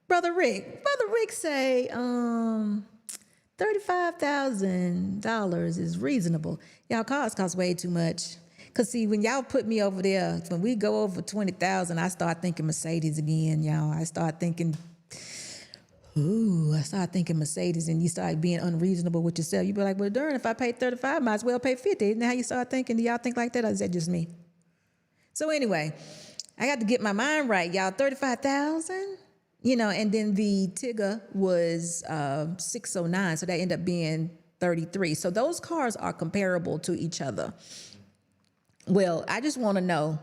Brother Rick say $35,000 is reasonable. Y'all, cars cost way too much. Because, see, when y'all put me over there, when we go over 20,000, I start thinking Mercedes again, y'all. I start thinking Mercedes, and you start being unreasonable with yourself. You be like, well, darn, if I pay 35, might as well pay 50. Isn't that how you start thinking? Do y'all think like that, or is that just me? So anyway, I got to get my mind right, y'all. 35,000, and then the Tiggo was 609, so that ended up being 33. So those cars are comparable to each other. Well, I just want to know.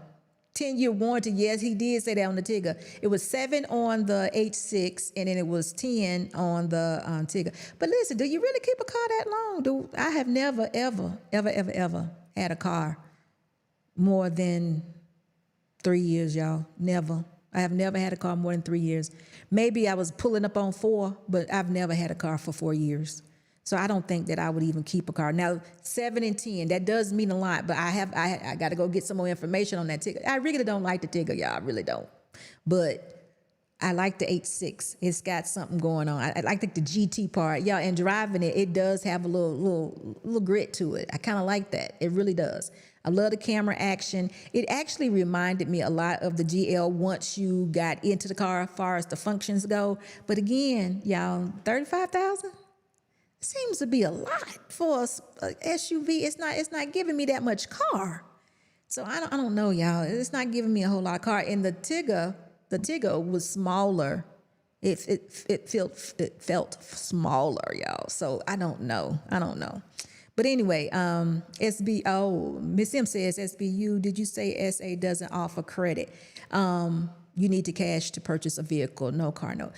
10-year warranty, yes, he did say that on the Tiggo. It was 7 on the H6, and then it was 10 on the Tiggo. But listen, do you really keep a car that long? I have never, ever had a car more than 3 years, y'all. Never. I have never had a car more than 3 years. Maybe I was pulling up on 4, but I've never had a car for 4 years. So I don't think that I would even keep a car. Now, 7 and 10, that does mean a lot, but I got to go get some more information on that Tiggo. I really don't like the Tiggo, y'all. I really don't. But I like the H6. It's got something going on. I like the GT part, y'all. And driving it, it does have a little grit to it. I kind of like that. It really does. I love the camera action. It actually reminded me a lot of the GL once you got into the car as far as the functions go. But again, y'all, 35,000? Seems to be a lot for a SUV. It's not giving me that much car. So I don't know, y'all. It's not giving me a whole lot of car. And the Tiggo was smaller. It felt smaller, y'all. So I don't know. But anyway, Miss M says SBU, did you say SA doesn't offer credit? You need to cash to purchase a vehicle. No car, no.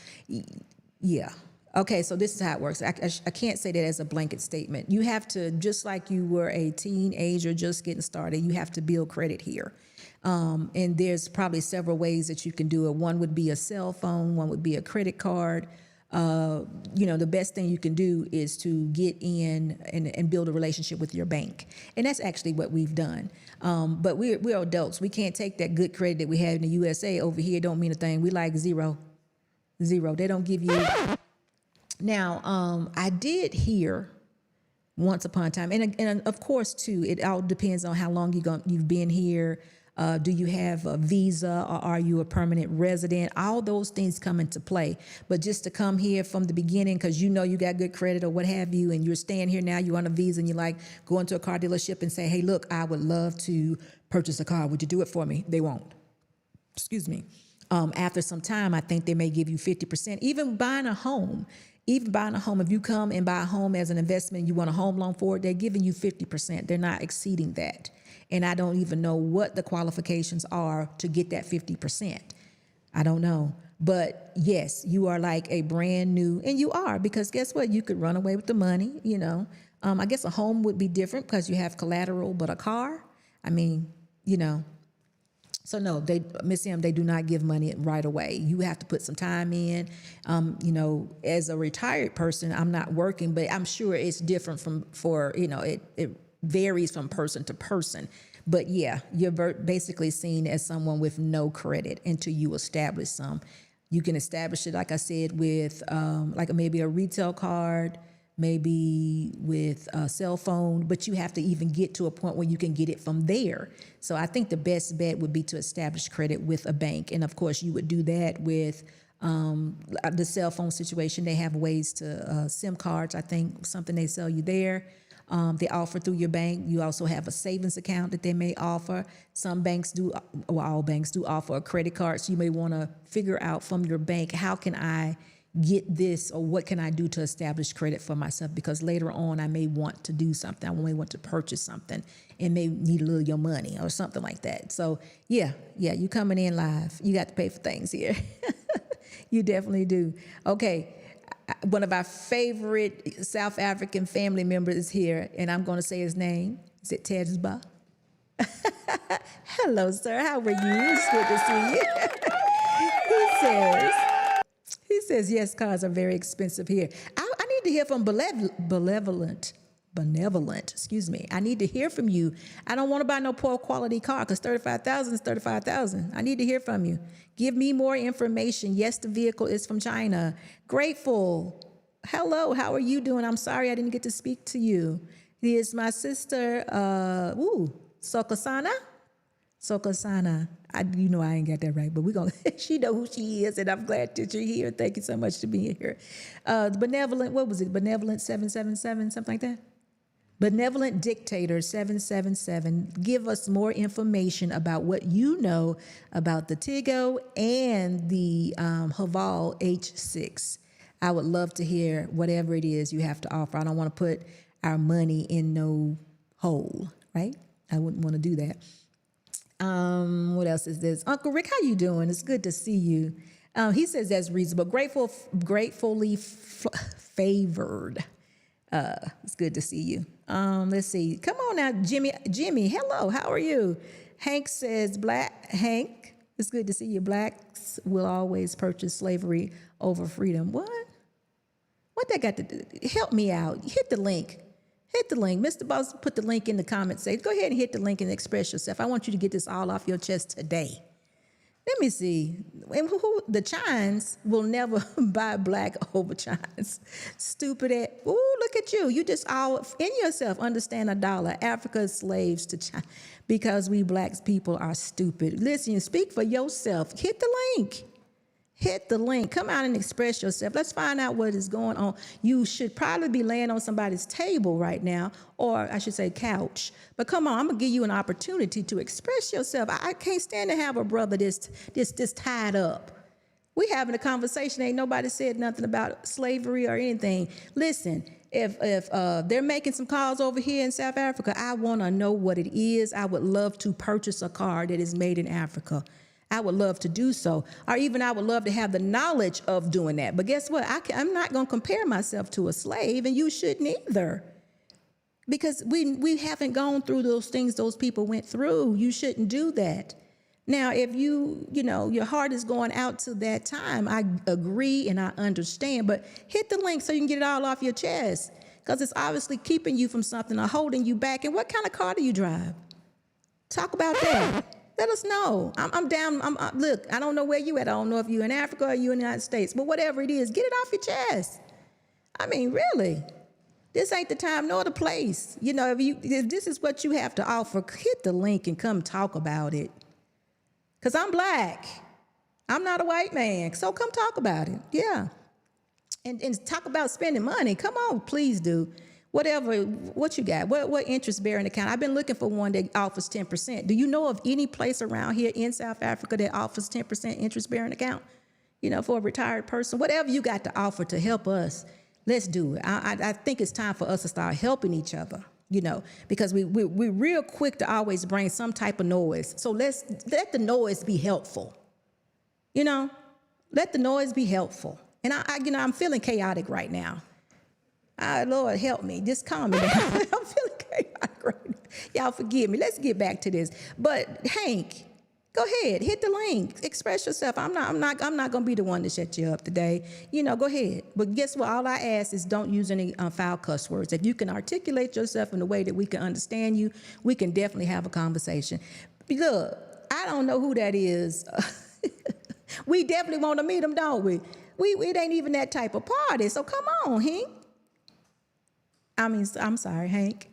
Yeah. Okay, so this is how it works. I can't say that as a blanket statement. You have to, just like you were a teenager just getting started, you have to build credit here. And there's probably several ways that you can do it. One would be a cell phone, one would be a credit card. The best thing you can do is to get in and build a relationship with your bank. And that's actually what we've done. But we're adults. We can't take that good credit that we have in the USA over here. Don't mean a thing. We like zero. They don't give you... Now, I did hear once upon a time, and of course, too, it all depends on how long you've been here. Do you have a visa, or are you a permanent resident? All those things come into play. But just to come here from the beginning because you got good credit or what have you, and you're staying here now, you're on a visa, and you go into a car dealership and say, hey, look, I would love to purchase a car. Would you do it for me? They won't. Excuse me. After some time, I think they may give you 50%. Even buying a home, if you come and buy a home as an investment, you want a home loan for it, they're giving you 50%. They're not exceeding that. And I don't even know what the qualifications are to get that 50%. I don't know. But yes, you are like a brand new, and you are, because guess what? You could run away with the money, I guess a home would be different because you have collateral, but a car, So no, Miss M, they do not give money right away. You have to put some time in. As a retired person, I'm not working, but I'm sure it's different it varies from person to person. But yeah, you're basically seen as someone with no credit until you establish some. You can establish it, like I said, with like maybe a retail card, maybe with a cell phone, but you have to even get to a point where you can get it from there. So I think the best bet would be to establish credit with a bank. And of course, you would do that with the cell phone situation. They have ways to SIM cards, I think, something they sell you there. They offer through your bank. You also have a savings account that they may offer. Some banks do, well, all banks do offer a credit card. So you may want to figure out from your bank, how can I get this, or what can I do to establish credit for myself? Because later on, I may want to do something. I may want to purchase something and may need a little of your money or something like that. So yeah, you coming in live. You got to pay for things here. You definitely do. Okay. One of our favorite South African family members is here, and I'm going to say his name. Is it Tedzba? Hello, sir. How are you? It's good to see you. He says, yes, cars are very expensive here. I need to hear from benevolent. Excuse me. I need to hear from you. I don't want to buy no poor quality car because $35,000 is $35,000. I need to hear from you. Give me more information. Yes, the vehicle is from China. Grateful. Hello, how are you doing? I'm sorry I didn't get to speak to you. Here's my sister, Sokosana. You know I ain't got that right, but we're going to, she know who she is, and I'm glad that you're here. Thank you so much for being here. Benevolent, what was it? Benevolent 777, something like that? Benevolent Dictator 777, give us more information about what you know about the Tiggo and the Haval H6. I would love to hear whatever it is you have to offer. I don't want to put our money in no hole, right? I wouldn't want to do that. What else is this? Uncle Rick, how you doing? It's good to see you. He says that's reasonable. Gratefully favored. It's good to see you. Let's see. Come on now, Jimmy, hello, how are you? Hank says, Hank, it's good to see you. Blacks will always purchase slavery over freedom. What? What that got to do? Help me out. Hit the link. Mr. Boss, put the link in the comments. Say, go ahead and hit the link and express yourself. I want you to get this all off your chest today. Let me see. The Chines will never buy black over Chines. Stupid. Ooh, look at you. You just all in yourself understand $1. Africa is slaves to China because we black people are stupid. Listen, speak for yourself. Hit the link. Come out and express yourself. Let's find out what is going on. You should probably be laying on somebody's table right now, or I should say couch. But come on, I'm going to give you an opportunity to express yourself. I can't stand to have a brother this tied up. We having a conversation. Ain't nobody said nothing about slavery or anything. Listen, if they're making some calls over here in South Africa, I want to know what it is. I would love to purchase a car that is made in Africa. I would love to do so, or even I would love to have the knowledge of doing that. But guess what? I'm not going to compare myself to a slave, and you shouldn't either, because we haven't gone through those things those people went through. You shouldn't do that. Now, if your heart is going out to that time, I agree and I understand, but hit the link so you can get it all off your chest, because it's obviously keeping you from something or holding you back. And what kind of car do you drive? Talk about that. Let us know. I'm down. Look, I don't know where you at. I don't know if you're in Africa or you're in the United States, but whatever it is, get it off your chest. I mean, really, this ain't the time nor the place. If this is what you have to offer, hit the link and come talk about it. Because I'm black. I'm not a white man. So come talk about it. Yeah. And talk about spending money. Come on, please do. What you got? What interest-bearing account? I've been looking for one that offers 10%. Do you know of any place around here in South Africa that offers 10% interest-bearing account? For a retired person? Whatever you got to offer to help us, let's do it. I think it's time for us to start helping each other, because we're real quick to always bring some type of noise. So let the noise be helpful. Let the noise be helpful. And I'm feeling chaotic right now. Lord, help me. Just calm me down. I'm feeling chaotic right now. Y'all forgive me. Let's get back to this. But Hank, Go ahead, hit the link, express yourself. I'm not gonna be the one to shut you up today. Go ahead. But guess what? All I ask is don't use any foul cuss words. If you can articulate yourself in a way that we can understand you, we can definitely have a conversation. Look, I don't know who that is. We definitely want to meet them, don't we? It ain't even that type of party. So come on, Hank. I'm sorry, Hank.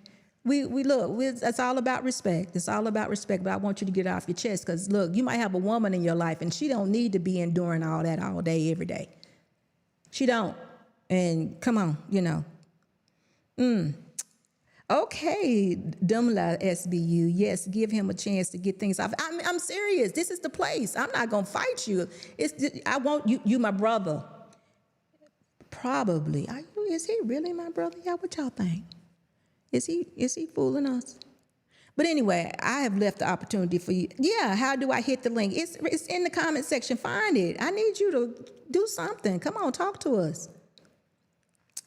It's all about respect. It's all about respect, but I want you to get it off your chest because, look, you might have a woman in your life and she don't need to be enduring all that all day, every day. She don't. And come on, Okay, Dumla SBU. Yes, give him a chance to get things off. I'm serious. This is the place. I'm not going to fight you. I want you my brother. Probably. Is he really my brother? Y'all, what y'all think? Is he fooling us? But anyway, I have left the opportunity for you. Yeah, how do I hit the link? It's in the comment section. Find it. I need you to do something. Come on, talk to us.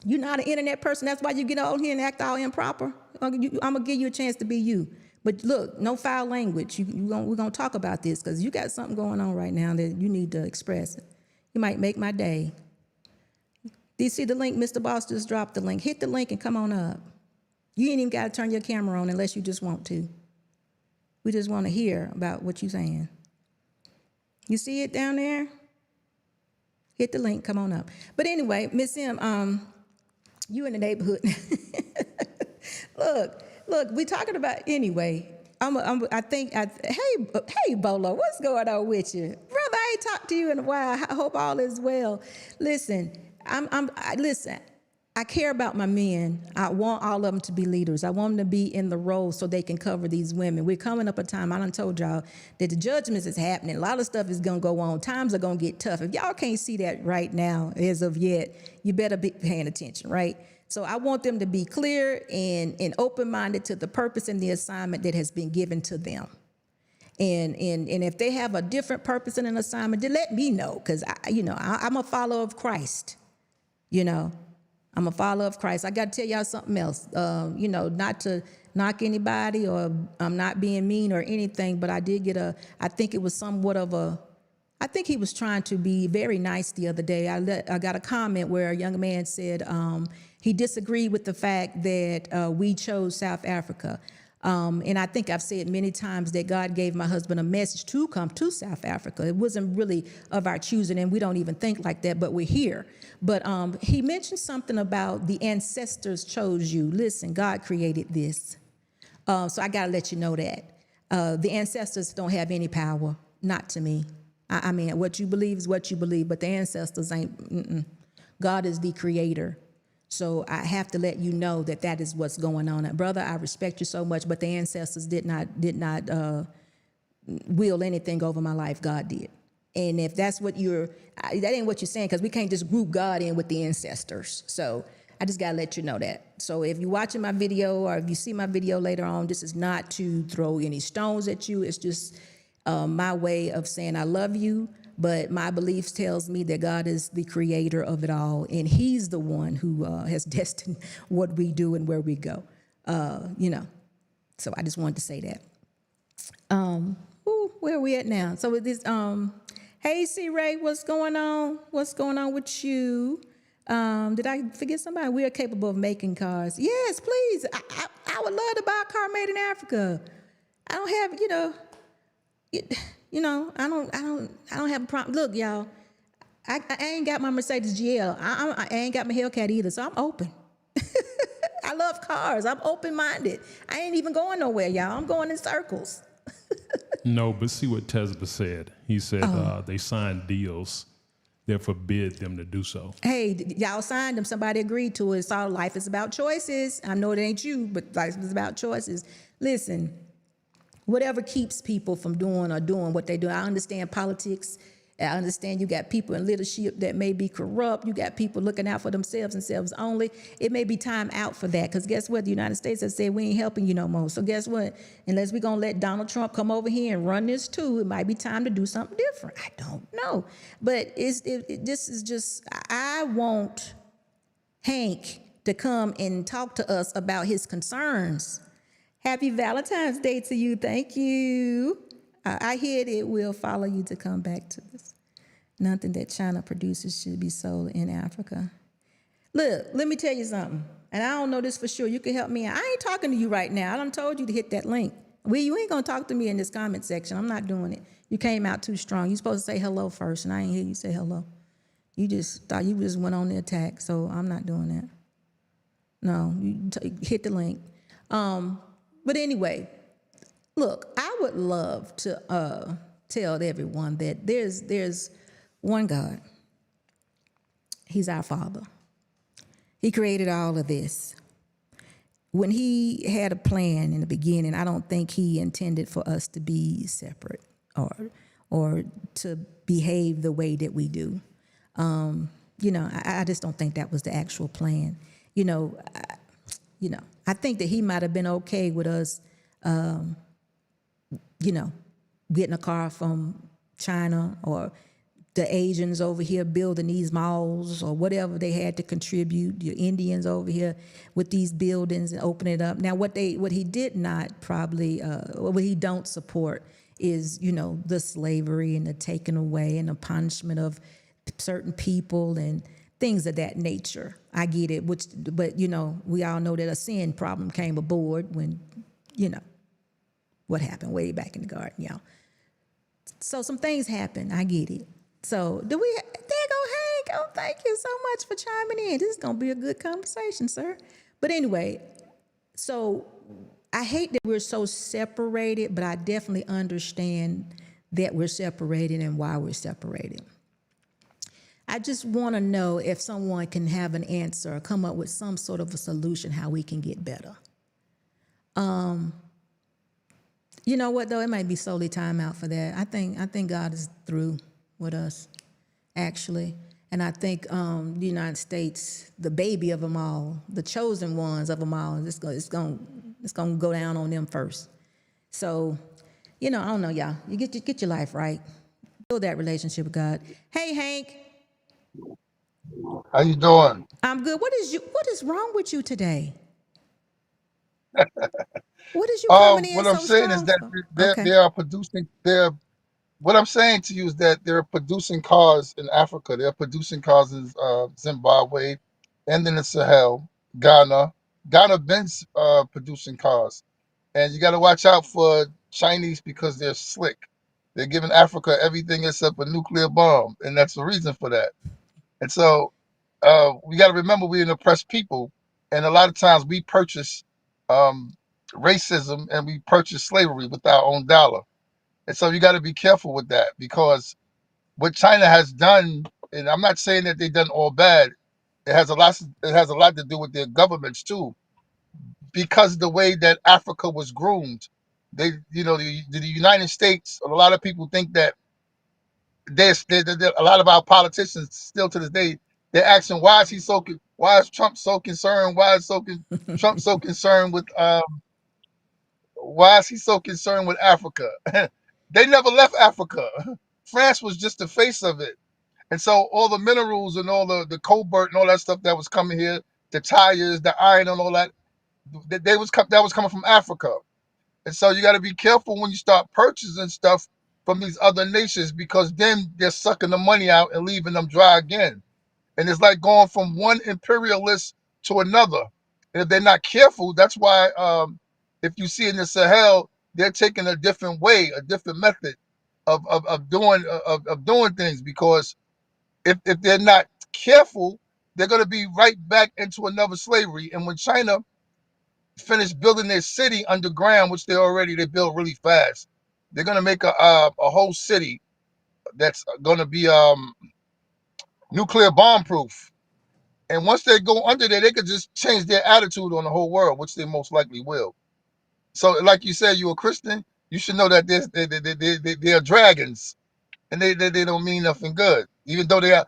You're not an internet person. That's why you get on here and act all improper. I'm going to give you a chance to be you. But look, no foul language. We're going to talk about this because you got something going on right now that you need to express. You might make my day. Do you see the link? Mr. Boss just dropped the link. Hit the link and come on up. You ain't even got to turn your camera on unless you just want to. We just want to hear about what you're saying. You see it down there? Hit the link, come on up. But anyway, Miss M, you in the neighborhood. Look, we talking about, anyway, hey, Bolo, what's going on with you? Brother, I ain't talked to you in a while. I hope all is well. Listen, listen, I care about my men. I want all of them to be leaders. I want them to be in the role so they can cover these women. We're coming up a time, I done told y'all, that the judgments is happening. A lot of stuff is going to go on. Times are going to get tough. If y'all can't see that right now, as of yet, you better be paying attention, right? So I want them to be clear and open-minded to the purpose and the assignment that has been given to them. And if they have a different purpose and an assignment, then let me know, because I'm a follower of Christ. I'm a follower of Christ. I got to tell y'all something else. Not to knock anybody or I'm not being mean or anything, but I did get I think it was somewhat of I think he was trying to be very nice the other day. I got a comment where a young man said he disagreed with the fact that we chose South Africa. And I think I've said many times that God gave my husband a message to come to South Africa. It wasn't really of our choosing, and we don't even think like that, but we're here. But he mentioned something about the ancestors chose you. Listen, God created this. So I got to let you know that. The ancestors don't have any power, not to me. I mean, what you believe is what you believe, but the ancestors ain't. God is the creator. So I have to let you know that is what's going on. And brother, I respect you so much, but the ancestors did not will anything over my life. God did. And if that's what that ain't what you're saying, because we can't just group God in with the ancestors. So I just got to let you know that. So if you're watching my video or if you see my video later on, this is not to throw any stones at you. It's just my way of saying I love you. But my beliefs tells me that God is the creator of it all, and he's the one who has destined what we do and where we go, So I just wanted to say that. Where are we at now? So with this, hey, C-Ray, what's going on? What's going on with you? Did I forget somebody? We are capable of making cars. Yes, please. I would love to buy a car made in Africa. I don't have, I don't have a problem. Look, y'all, I ain't got my Mercedes GL. I ain't got my Hellcat either, so I'm open. I love cars. I'm open-minded. I ain't even going nowhere, y'all. I'm going in circles. No, but see what Tesla said. He said they signed deals that forbid them to do so. Hey, y'all signed them. Somebody agreed to it. It's all life is about choices. I know it ain't you, but life is about choices. Listen. Whatever keeps people from doing what they do. I understand politics. I understand you got people in leadership that may be corrupt. You got people looking out for themselves and selves only. It may be time out for that, because guess what? The United States has said we ain't helping you no more. So guess what? Unless we're going to let Donald Trump come over here and run this too, it might be time to do something different. I don't know. But this is just, I want Hank to come and talk to us about his concerns. Happy Valentine's Day to you. Thank you. I hear it will follow you to come back to this. Nothing that China produces should be sold in Africa. Look, let me tell you something. And I don't know this for sure. You can help me out. I ain't talking to you right now. I done told you to hit that link. You ain't gonna talk to me in this comment section. I'm not doing it. You came out too strong. You supposed to say hello first, and I ain't hear you say hello. You just thought you just went on the attack, so I'm not doing that. No, hit the link. But anyway, look, I would love to tell everyone that there's one God. He's our Father. He created all of this. When he had a plan in the beginning, I don't think he intended for us to be separate or to behave the way that we do. I just don't think that was the actual plan. I think that he might have been okay with us, getting a car from China or the Asians over here building these malls or whatever they had to contribute, the Indians over here with these buildings and open it up. Now, what he did not probably, what he don't support is, the slavery and the taking away and the punishment of certain people and things of that nature. I get it, but we all know that a sin problem came aboard when, what happened way back in the garden, y'all. So some things happen. I get it. So there go Hank. Oh, thank you so much for chiming in. This is gonna be a good conversation, sir. But anyway, so I hate that we're so separated, but I definitely understand that we're separated and why we're separated. I just want to know if someone can have an answer or come up with some sort of a solution how we can get better. You know what though? It might be solely time out for that. I think God is through with us, actually. And I think the United States, the baby of them all, the chosen ones of them all, it's gonna go down on them first. So, I don't know, y'all. You get your life right. Build that relationship with God. Hey, Hank. How you doing? I'm good. What is wrong with you today? What is you coming in What I'm so saying is strong that for? they Okay. they are producing. They're What I'm saying to you is that they're producing cars in Africa. They're producing cars in Zimbabwe, and in the Sahel, Ghana. Ghana been producing cars, and you got to watch out for Chinese because they're slick. They're giving Africa everything except a nuclear bomb, and that's the reason for that. And so we got to remember we're an oppressed people, and a lot of times we purchase um, racism and we purchase slavery with our own dollar. And so you got to be careful with that because what China has done, and I'm not saying that they've done all bad. It has a lot to do with their governments too, because the way that Africa was groomed. The United States. A lot of people think that a lot of our politicians still to this day they're asking why is Trump so concerned? Trump so concerned with why is he so concerned with Africa? They never left Africa. France was just the face of it. And so all the minerals and all the cobalt and all that stuff that was coming here, the tires, the iron and all that, that was coming from Africa. And so you got to be careful when you start purchasing stuff from these other nations because then they're sucking the money out and leaving them dry again. And it's like going from one imperialist to another. And if they're not careful, that's why if you see in the Sahel, they're taking a different way, a different method of doing things because if they're not careful, they're going to be right back into another slavery. And when China finished building their city underground, which they built really fast, they're going to make a whole city that's going to be nuclear bomb proof. And once they go under there, they could just change their attitude on the whole world, which they most likely will. So, like you said, you're a Christian, you should know that they are dragons, and they don't mean nothing good. Even though they are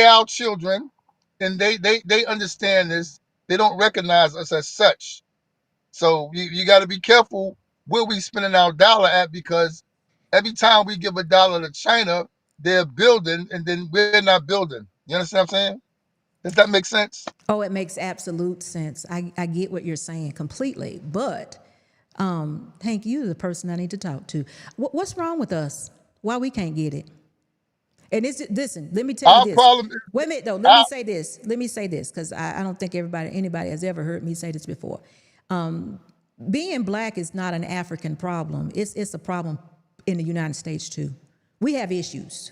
our children, and they understand this, they don't recognize us as such. So you got to be careful where we spending our dollar at because every time we give a dollar to China, they're building, and then we're not building. You understand what I'm saying? Does that make sense? Oh, it makes absolute sense. I get what you're saying completely. But Hank, you're the person I need to talk to. What's wrong with us? Why we can't get it? And listen, let me tell you Our this. problem is Wait a minute though. Let our, me say this. Let me say this because I don't think anybody has ever heard me say this before. Being black is not an African problem. It's a problem in the United States too. We have issues.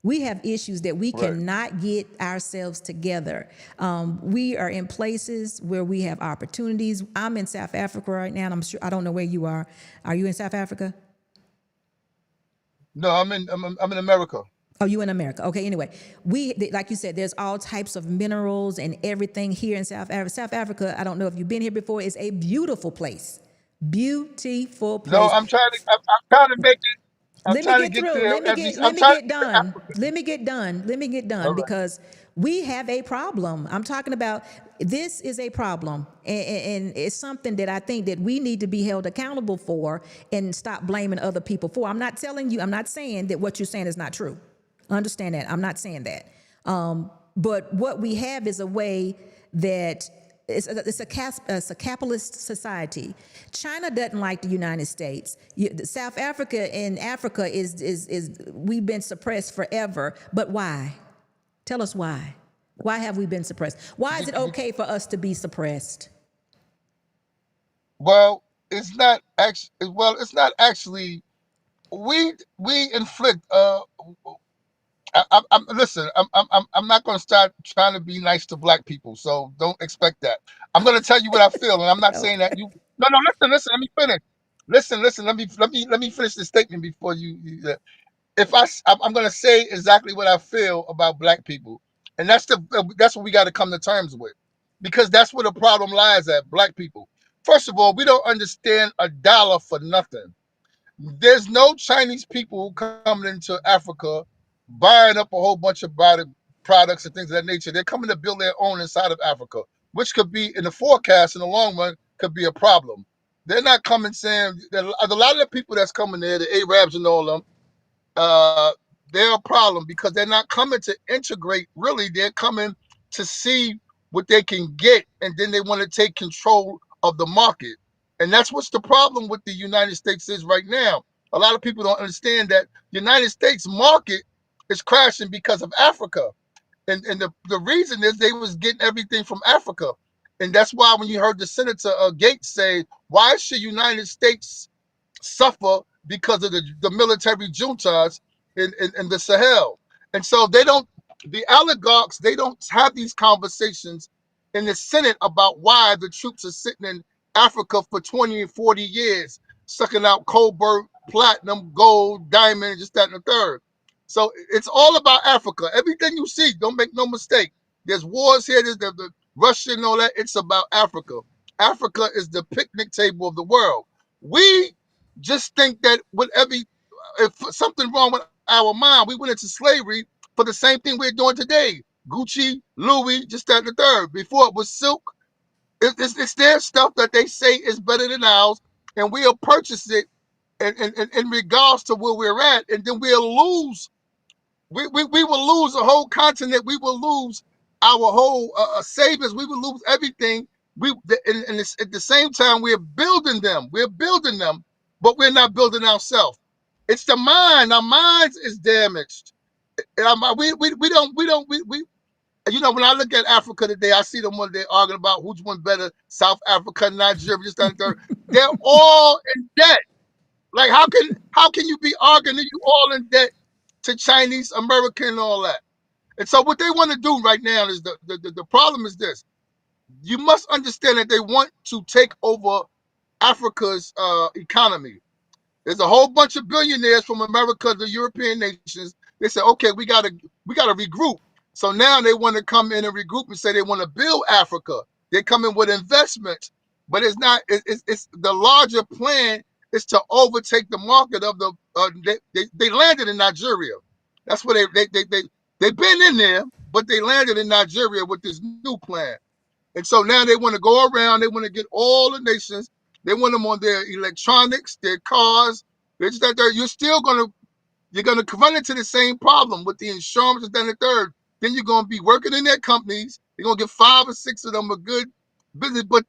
We have issues that we right. cannot get ourselves together. We are in places where we have opportunities. I'm in South Africa right now, and I'm sure I don't know where you are. Are you in South Africa? No, I'm in America. Oh, you in America? Okay. Anyway, like you said, there's all types of minerals and everything here in South Africa. South Africa, I don't know if you've been here before, is a beautiful place. Beautiful No, place. I'm trying to make it. I'm Let me trying to get get through. there. Let I'm me trying to get get to done. Africa. Let me get All done right. because we have a problem. I'm talking about this is a problem, and it's something that I think that we need to be held accountable for and stop blaming other people for. I'm not telling you. I'm not saying that what you're saying is not true. Understand that. I'm not saying that. But what we have is a way that it's a capitalist society. China doesn't like the United States. South Africa and Africa is we've been suppressed forever. But why? Tell us why. Why have we been suppressed? Why is Be- it be- okay for us to be suppressed? Well, it's not actually. Well, it's not actually. We inflict. Listen. I'm not going to start trying to be nice to black people. So don't expect that. I'm going to tell you what I feel, and I'm not saying that Okay. you. No, no. Listen. Let me finish. Listen. Let me finish the statement before if I'm going to say exactly what I feel about black people, and that's what we got to come to terms with, because that's where the problem lies at. Black people. First of all, we don't understand a dollar for nothing. There's no Chinese people coming into Africa buying up a whole bunch of products and things of that nature. They're coming to build their own inside of Africa, which could be in the forecast in the long run could be a problem. They're not coming saying that a lot of the people that's coming there, the Arabs and all them, uh, they're a problem because they're not coming to integrate. Really, they're coming to see what they can get, and then they want to take control of the market. And that's what's the problem with the United States is right now. A lot of people don't understand that the United States market is crashing because of Africa. And the reason is they was getting everything from Africa. And that's why when you heard the Senator Gates say, why should United States suffer because of the military juntas in the Sahel. And so the oligarchs, they don't have these conversations in the Senate about why the troops are sitting in Africa for 20 and 40 years, sucking out cobalt, platinum, gold, diamond, just that and the third. So it's all about Africa. Everything you see, don't make no mistake. There's wars here, there's the Russia and all that. It's about Africa. Africa is the picnic table of the world. We just think that if something wrong with our mind, we went into slavery for the same thing we're doing today. Gucci, Louis, just that and the third. Before it was silk, it's their stuff that they say is better than ours, and we'll purchase it in regards to where we're at, and then we'll lose we will lose a whole continent. We will lose our whole savings. We will lose everything. At the same time, we're building them. We're building them, but we're not building ourselves. It's the mind. Our minds is damaged. We when I look at Africa today, I see them one day arguing about which one better, South Africa, Nigeria, just that and third. They're all in debt. Like how can you be arguing that you all in debt to Chinese, American, and all that? And so what they want to do right now is the problem is this. You must understand that they want to take over Africa's economy. There's a whole bunch of billionaires from America, the European nations. They said, okay, we gotta regroup. So now they want to come in and regroup and say they want to build Africa. They come in with investments, but it's not. It's the larger plan is to overtake the market of the. They landed in Nigeria. That's where they've been in there, but they landed in Nigeria with this new plan. And so now they want to go around. They want to get all the nations. They want them on their electronics, their cars. It's that you're gonna run into the same problem with the insurance and then the third. Then you're gonna be working in their companies. You're gonna get 5 or 6 of them a good business, but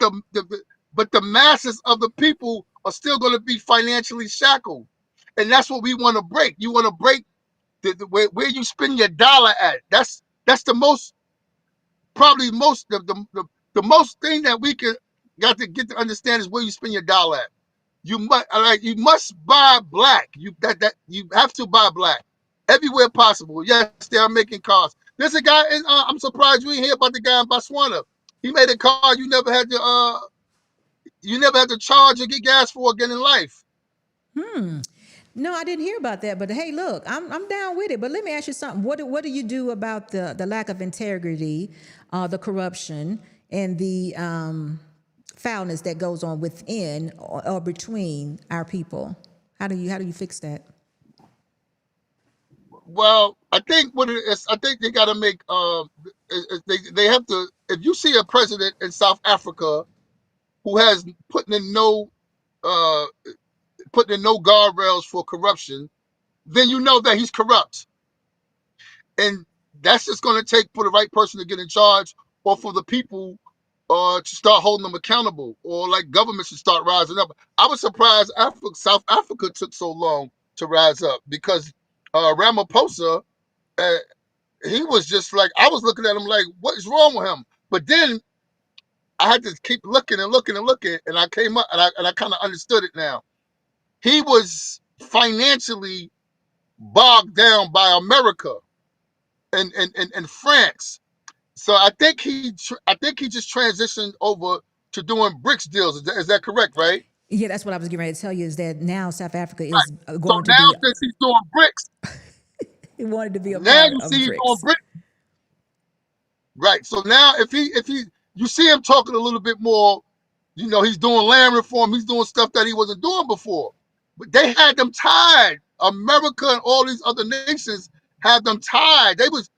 but the masses of the people are still going to be financially shackled, and that's what we want to break. You want to break where you spend your dollar at. That's the most probably most the most thing that we can got to get to understand is where you spend your dollar at. You must buy black. You have to buy black everywhere possible. Yes, they are making cars. There's a guy in I'm surprised you ain't hear about the guy in Botswana. He made a car you never had to charge or get gas for again in life. No, I didn't hear about that. But hey, look, I'm down with it. But let me ask you something. What do you do about the lack of integrity, the corruption, and the foulness that goes on within or between our people? How do you fix that? Well, I think what it is, I think they got to make they have to. If you see a president in South Africa who has uh putting in no guardrails for corruption, then you know that he's corrupt, and that's just going to take for the right person to get in charge, or for the people to start holding them accountable, or like governments should start rising up. I was surprised South Africa took so long to rise up because Ramaphosa. Uh, he was just like, I was looking at him like, what is wrong with him? But then I had to keep looking and looking and looking, and I came up and I kind of understood it now. He was financially bogged down by America and France. So I think he just transitioned over to doing BRICS deals. Is that correct, right? Yeah, that's what I was getting ready to tell you. Is that now South Africa Right. is So going to now be since he's doing BRICS, he wanted to be a now part you of see he's doing BRICS. BRICS. Right. So now if he you see him talking a little bit more, he's doing land reform, he's doing stuff that he wasn't doing before. But they had them tied. America and all these other nations had them tied. They was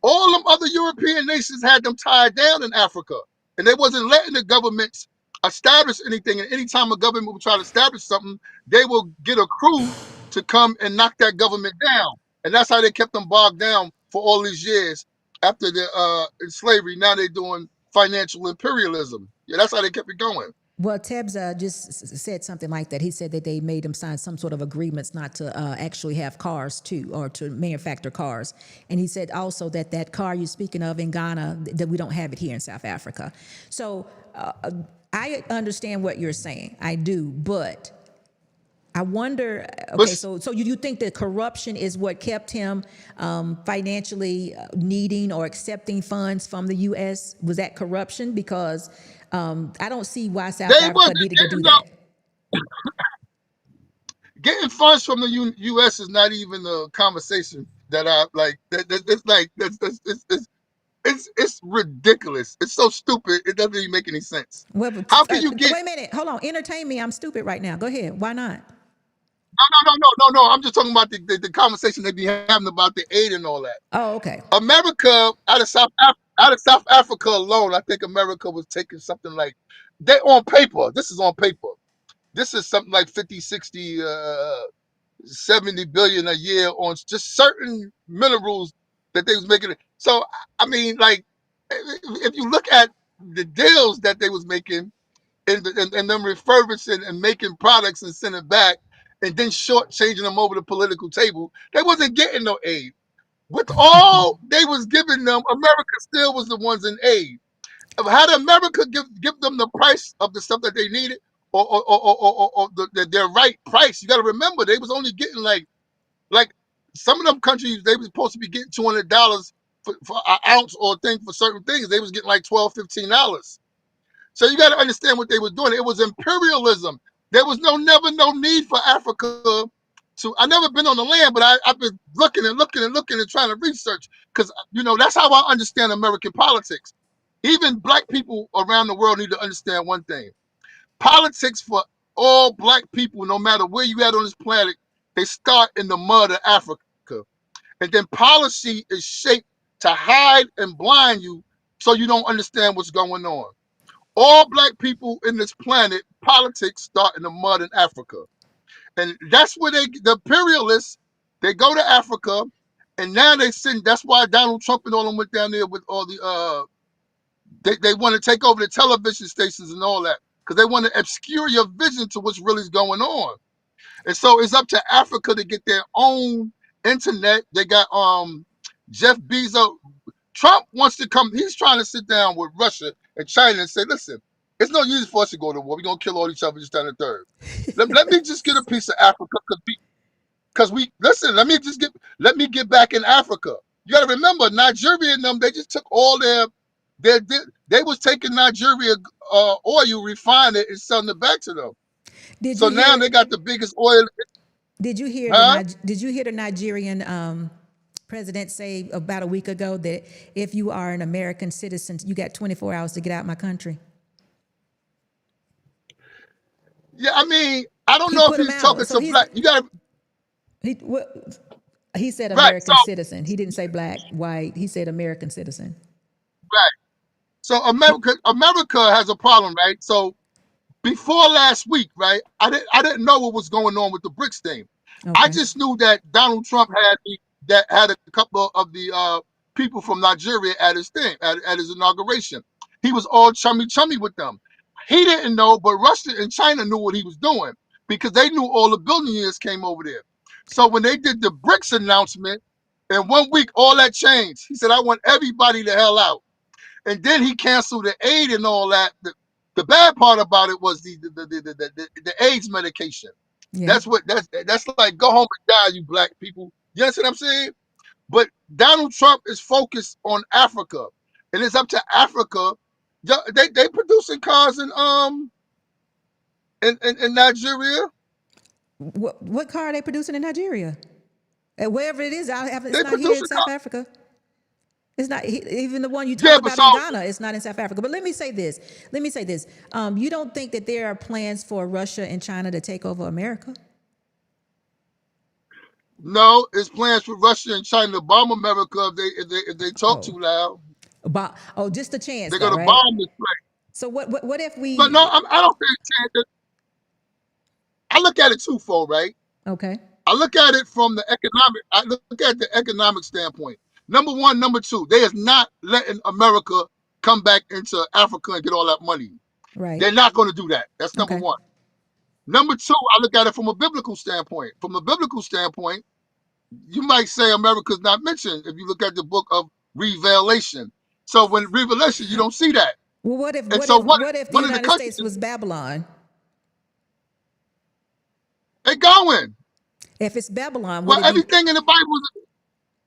all them other European nations had them tied down in Africa. And they wasn't letting the governments establish anything. And anytime a government would try to establish something, they will get a crew to come and knock that government down. And that's how they kept them bogged down for all these years after the slavery. Now they're doing financial imperialism. Yeah, that's how they kept it going. Well, Tebbs just said something like that. He said that they made him sign some sort of agreements not to actually have cars too, or to manufacture cars. And he said also that that car you're speaking of in Ghana, that we don't have it here in South Africa. So I understand what you're saying. I do, but I wonder. Okay, But so you think that corruption is what kept him financially needing or accepting funds from the U.S.? Was that corruption? Because I don't see why South they Africa wasn't needed to do getting that. getting funds from the U.S. is not even a conversation that I like. It's like it's ridiculous. It's so stupid. It doesn't even make any sense. Well, How can you get? wait a minute. Hold on. Entertain me. I'm stupid right now. Go ahead. Why not? No. I'm just talking about the conversation they be having about the aid and all that. Oh, okay. America out of South Africa alone, I think America was taking something like they on paper. This is on paper. This is something like 50, 60, 70 billion a year on just certain minerals that they was making. So I mean, like, if you look at the deals that they was making and them refurbishing and making products and sending back, and then short changing them over the political table, they wasn't getting no aid. With all they was giving them, America still was the ones in aid. How did America give them the price of the stuff that they needed, or their right price? You got to remember they was only getting like some of them countries they was supposed to be getting $200 for an ounce or thing for certain things. They was getting like $12, $15. So you got to understand what they were doing. It was imperialism. There was never no need for Africa to. I never been on the land, but I've been looking and looking and looking and trying to research because that's how I understand American politics. Even black people around the world need to understand one thing: politics for all black people, no matter where you at on this planet, they start in the mud of Africa, and then policy is shaped to hide and blind you so you don't understand what's going on. All black people in this planet, politics start in the mud in Africa. And that's where the imperialists, they go to Africa, and now they send, that's why Donald Trump and all them went down there with all the, they want to take over the television stations and all that. because they want to obscure your vision to what's really going on. And so it's up to Africa to get their own internet. They got Jeff Bezos. Trump wants to come. He's trying to sit down with Russia and China and say, listen, it's no use for us to go to war. We're gonna kill all each other just down the third. Let me just get a piece of Africa because we listen. Let me get back in Africa. You got to remember, Nigeria and them. They just took all their they was taking Nigeria oil, refine it, and selling it back to them. Did So you now hear? they got the biggest oil. Did you hear Huh? Did you hear the Nigerian president say about a week ago that if you are an American citizen, you got 24 hours to get out my country? Yeah, I mean, I don't He know if put him he's out. talking So to black. You got to he said right. So American citizen. He didn't say black, white. He said American citizen. right. So America has a problem, right? So before last week, right? I didn't know what was going on with the BRICS thing. I Okay. just knew that Donald Trump had a couple of the people from Nigeria at his thing at his inauguration. He was all chummy with them. He didn't know, but Russia and China knew what he was doing because they knew all the billionaires came over there. So when they did the BRICS announcement, in 1 week, all that changed. He said, "I want everybody the hell out." And then he canceled the aid and all that. The bad part about it was the AIDS medication. Yeah. That's like go home and die, you black people. You understand what I'm saying? But Donald Trump is focused on Africa, and it's up to Africa. They producing cars in Nigeria. What car are they producing in Nigeria? Wherever it is, it's They not here in producing South cars. Africa. It's not even the one you Yeah, talked but about so in Ghana. It's not in South Africa. But let me say this. You don't think that there are plans for Russia and China to take over America? no, it's plans for Russia and China to bomb America if they talk Oh, too loud. just a chance, They're though, gonna right? bomb this place. So what if But no, we? I don't think I look at it twofold, right? Okay, I look at it from the economic. I look at the economic standpoint. Number one, number two, they is not letting America come back into Africa and get all that money. right. They're not going to do that. That's number Okay. one. Number two, I look at it from a biblical standpoint. From a biblical standpoint, you might say America's not mentioned if you look at the book of Revelation. So when Revelation, you don't see that. Well, what if And what so if what what if the one of the United countries States was Babylon? they going? If it's Babylon, would Well, it be? everything in the Bible,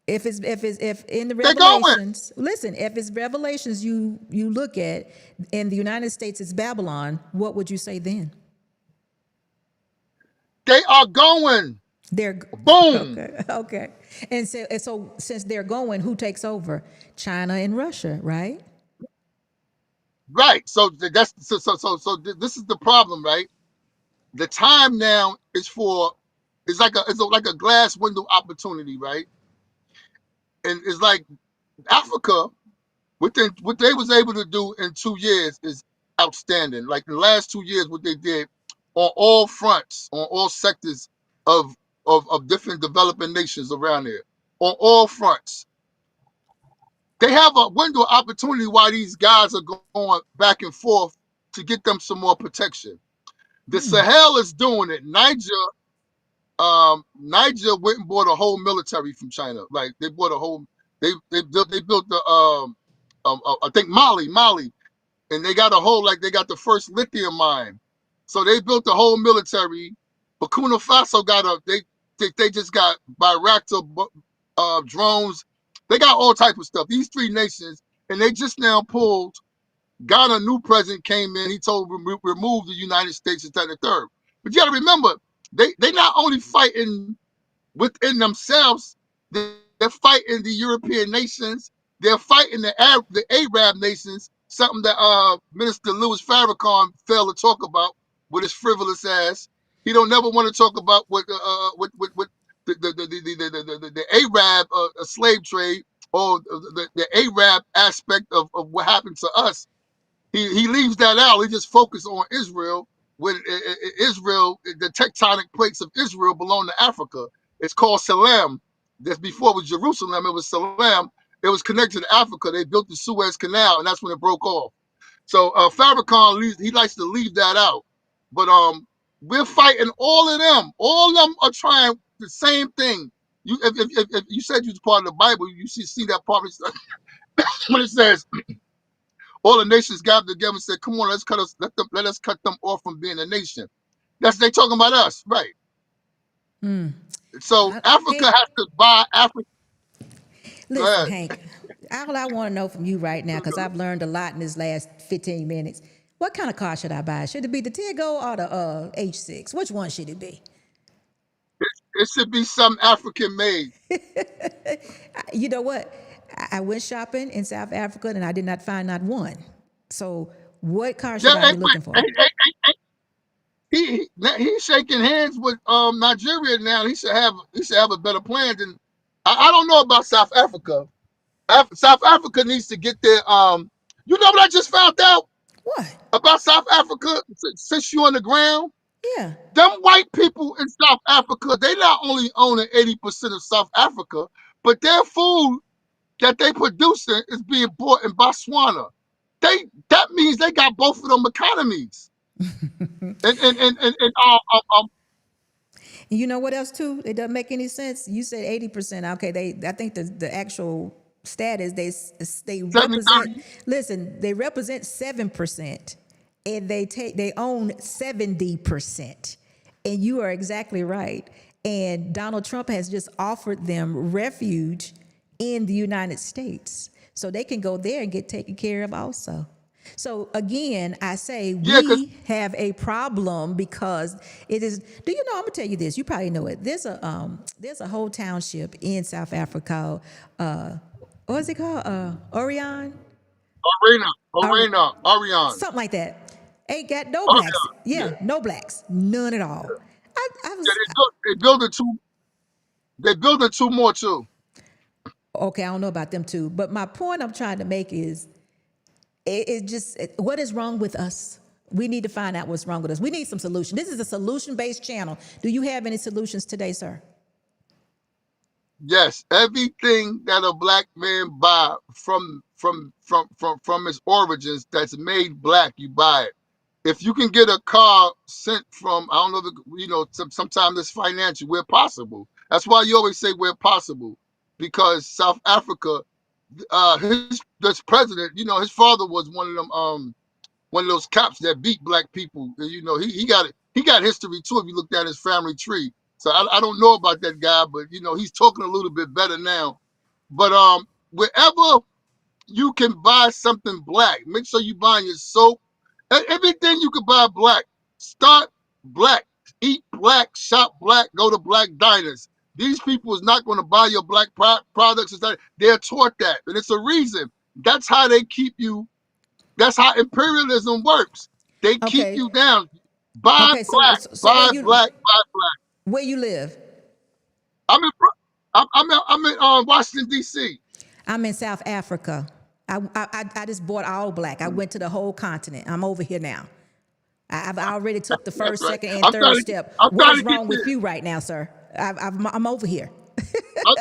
If in the they going. Revelations, listen, if it's Revelations you look at, and the United States is Babylon, what would you say then? They are going. They're Boom. okay, okay. And so since they're going, who takes over? China and Russia, right? Right. So that's so this is the problem, right? The time now is for it's like a glass window opportunity, right? And it's like Africa, what they was able to do in 2 years is outstanding. Like the last 2 years, what they did on all fronts, on all sectors of of different developing nations around there, on all fronts. They have a window of opportunity while these guys are going back and forth to get them some more protection. The Sahel is doing it. Niger went and bought a whole military from China. Like they bought a whole. They built the I think Mali, and they got a whole like they got the first lithium mine. So they built the whole military. Burkina Faso got they just got Bayraktar drones. They got all type of stuff. These three nations, and they just now pulled. Ghana new president came in. He told remove the United States and the third. But you got to remember, they not only fighting within themselves, they're fighting the European nations. They're fighting the Arab nations. Something that Minister Louis Farrakhan failed to talk about with his frivolous ass. He don't never want to talk about what the Arab slave trade or the Arab aspect of what happened to us. He leaves that out. He just focuses on Israel. When Israel, the tectonic plates of Israel belong to Africa. It's called Salam. That's before it was Jerusalem. It was Salam. It was connected to Africa. They built the Suez Canal, and that's when it broke off. So Farrakhan he likes to leave that out. But we're fighting all of them. All of them are trying the same thing. You if you said you was part of the Bible, you see that part when it says all the nations gathered together and said, "Come on, let us cut them off from being a nation." That's they talking about us, right? So Africa Hank, has to buy Africa. Go listen, ahead. Hank, all I want to know from you right now, because I've learned a lot in this last 15 minutes. What kind of car should I buy? Should it be the Tiggo or the H6? Which one should it be? It should be some African made. You know what? I went shopping in South Africa and I did not find not one. So, what car should Yeah, I be looking for? he's shaking hands with Nigeria now. He should have a better plan than I don't know about South Africa. South Africa needs to get their you know what I just found out What? about South Africa since you're on the ground? Yeah. Them white people in South Africa, they not only owning 80% of South Africa, but their food that they producing is being bought in Botswana. That means they got both of them economies. And And you know what else too? It doesn't make any sense. You said 80%. Okay, I think the actual status they 70, represent. Listen, they represent 7%, and they own 70%. And you are exactly right. And Donald Trump has just offered them refuge in the United States, so they can go there and get taken care of also. So again, I say yeah, because we have a problem because it is. Do you know? I'm gonna tell you this. You probably know it. There's a whole township in South Africa called what is it called? Orion, Ariane. something like that. Ain't got no blacks. Ariane, yeah. Yeah, no blacks, none at all. I Yeah, was they building two more too. okay. I don't know about them too, but my point I'm trying to make is what is wrong with us? We need to find out what's wrong with us. We need some solution. This is a solution-based channel. Do you have any solutions today, sir? Yes, everything that a black man buy from its origins that's made black, you buy it. If you can get a car sent from, I don't know, sometimes it's financial where possible. That's why you always say where possible, because South Africa, this president, his father was one of those cops that beat black people. He got history too if you looked at his family tree. So I don't know about that guy, but he's talking a little bit better now. But wherever you can buy something black, make sure you buying your soap. Everything you can buy black. Start black, eat black, shop black, go to black diners. These people is not going to buy your black products. They're taught that, and it's a reason. That's how they keep you. That's how imperialism works. They keep Okay. you down. Buy Okay. So black, so buy black, buy black. where you live? I'm in Washington D.C. I'm in South Africa. I just bought all black. I went to the whole continent. I'm over here now. I've already took the That's first, right. second, and third step. I'm What trying is to get wrong with there. you right now, sir? I'm over here. I'm,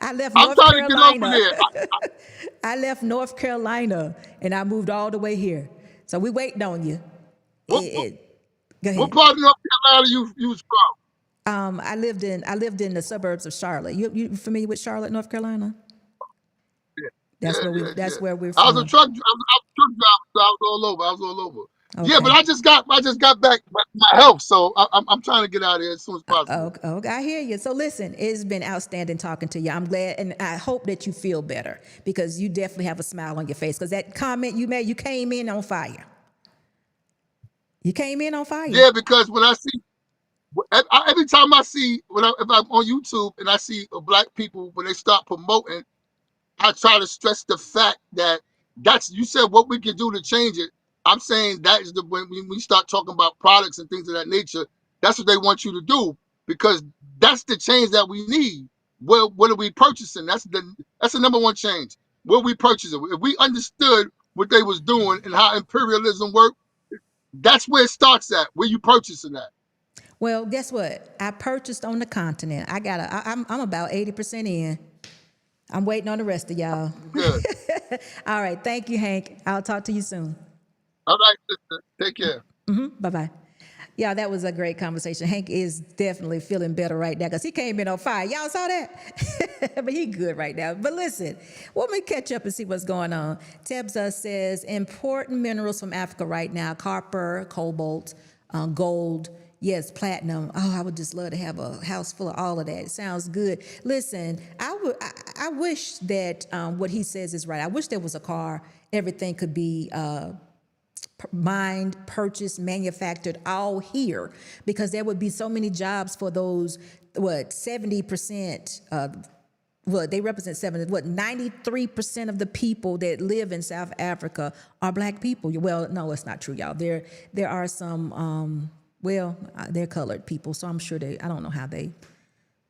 I left I'm North trying to get over Carolina. there. I left North Carolina and I moved all the way here. So we waiting on you. What, Go what ahead. part of North Carolina you was from? I lived in the suburbs of Charlotte. You familiar with Charlotte, North Carolina? That's where Yeah. that's where we're I was a from. truck driver, so I was all over. Yeah, but Okay. I just got back my health, so I'm trying to get out of here as soon as possible. Okay, I hear you. So listen, it's been outstanding talking to you. I'm glad, and I hope that you feel better because you definitely have a smile on your face. Because that comment you made, you came in on fire. You came in on fire. Yeah, because when I see every time I see if I'm on YouTube and I see black people when they start promoting, I try to stress the fact that you said what we can do to change it. I'm saying that is when we start talking about products and things of that nature, that's what they want you to do because that's the change that we need. What are we purchasing? That's the number one change. What we purchasing? If we understood what they was doing and how imperialism worked, that's where it starts at. Where you purchasing that? Well, guess what? I purchased on the continent. I'm about 80% in. I'm waiting on the rest of y'all. Good. All right. Thank you, Hank. I'll talk to you soon. All right, sister. Take care. Bye-bye. Yeah, that was a great conversation. Hank is definitely feeling better right now because he came in on fire. Y'all saw that? But he good right now. But listen, let me catch up and see what's going on. Tebza says, important minerals from Africa right now, copper, cobalt, gold, yes, platinum. Oh, I would just love to have a house full of all of that. It sounds good. Listen, I wish that what he says is right. I wish there was a car, everything could be mined, purchased, manufactured all here, because there would be so many jobs for those, 70%, they represent 93% of the people that live in South Africa are black people. Well, no, it's not true, y'all. There are some, they're colored people, so I'm sure I don't know how they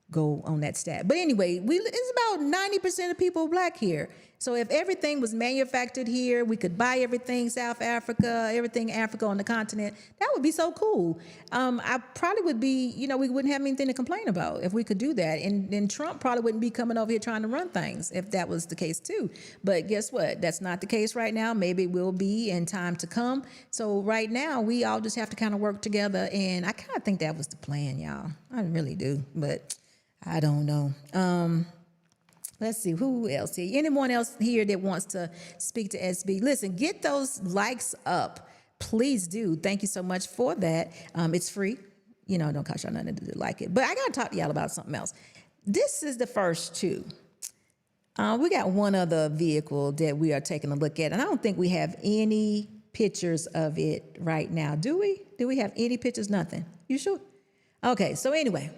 go on that stat. But anyway, it's about 90% of people black here. So if everything was manufactured here, we could buy everything South Africa, everything Africa on the continent, that would be so cool. I probably would be, we wouldn't have anything to complain about if we could do that. And Trump probably wouldn't be coming over here trying to run things if that was the case too. But guess what? That's not the case right now. Maybe it will be in time to come. So right now, we all just have to kind of work together. And I kind of think that was the plan, y'all. I really do. But I don't know. Let's see, who else here? Anyone else here that wants to speak to SB? Listen, get those likes up. Please do. Thank you so much for that. It's free. Don't cost y'all nothing to do like it. But I got to talk to y'all about something else. This is the first two. We got one other vehicle that we are taking a look at, and I don't think we have any pictures of it right now. Do we? Do we have any pictures? Nothing. You sure? Okay, so anyway.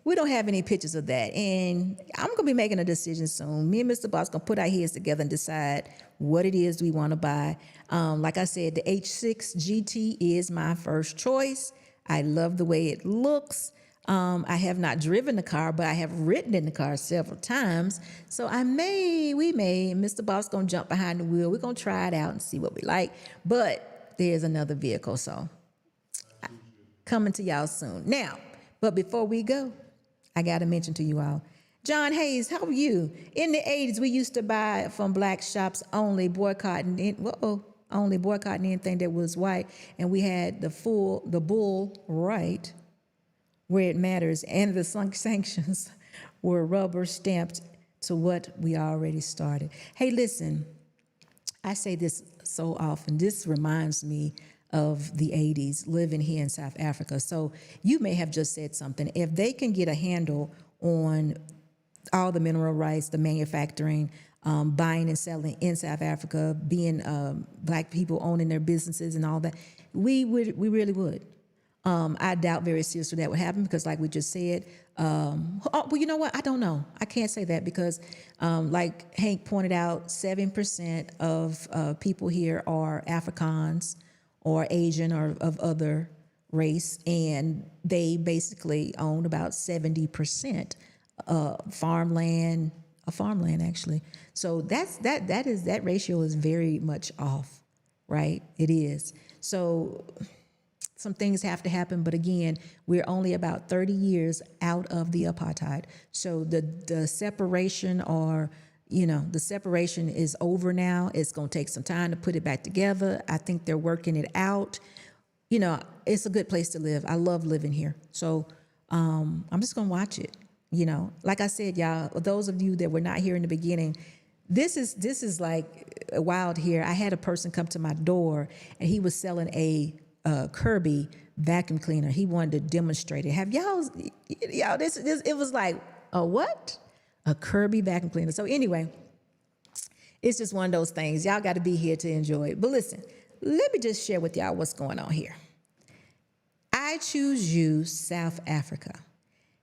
We don't have any pictures of that. And I'm going to be making a decision soon. Me and Mr. Boss going to put our heads together and decide what it is we want to buy. Like I said, the H6 GT is my first choice. I love the way it looks. I have not driven the car, but I have ridden in the car several times. So we may, Mr. Boss going to jump behind the wheel. We're going to try it out and see what we like. But there's another vehicle. So coming to y'all soon. Now, but before we go, I got to mention to you all, John Hayes, how are you? In the 80s, we used to buy from black shops only, boycotting anything that was white. And we had the bull right where it matters. And the sanctions were rubber stamped to what we already started. Hey, listen, I say this so often. This reminds me of the 80s, living here in South Africa. So you may have just said something. If they can get a handle on all the mineral rights, the manufacturing, buying and selling in South Africa, being black people owning their businesses and all that, we really would. I doubt very seriously that would happen because like we just said, well, you know what? I don't know. I can't say that because like Hank pointed out, 7% of people here are Afrikaans or Asian or of other race, and they basically own about 70% farmland actually. So that ratio is very much off, right? It is. So some things have to happen, but again, we're only about 30 years out of the apartheid. So the separation the separation is over now. It's going to take some time to put it back together. I think they're working it out. It's a good place to live. I love living here. So I'm just going to watch it. Like I said, y'all, those of you that were not here in the beginning, this is like wild here. I had a person come to my door and he was selling a Kirby vacuum cleaner. He wanted to demonstrate it. Have y'all, it was like, a what? A Kirby vacuum cleaner. So anyway, it's just one of those things. Y'all got to be here to enjoy it. But listen, let me just share with y'all what's going on here. I choose you, South Africa.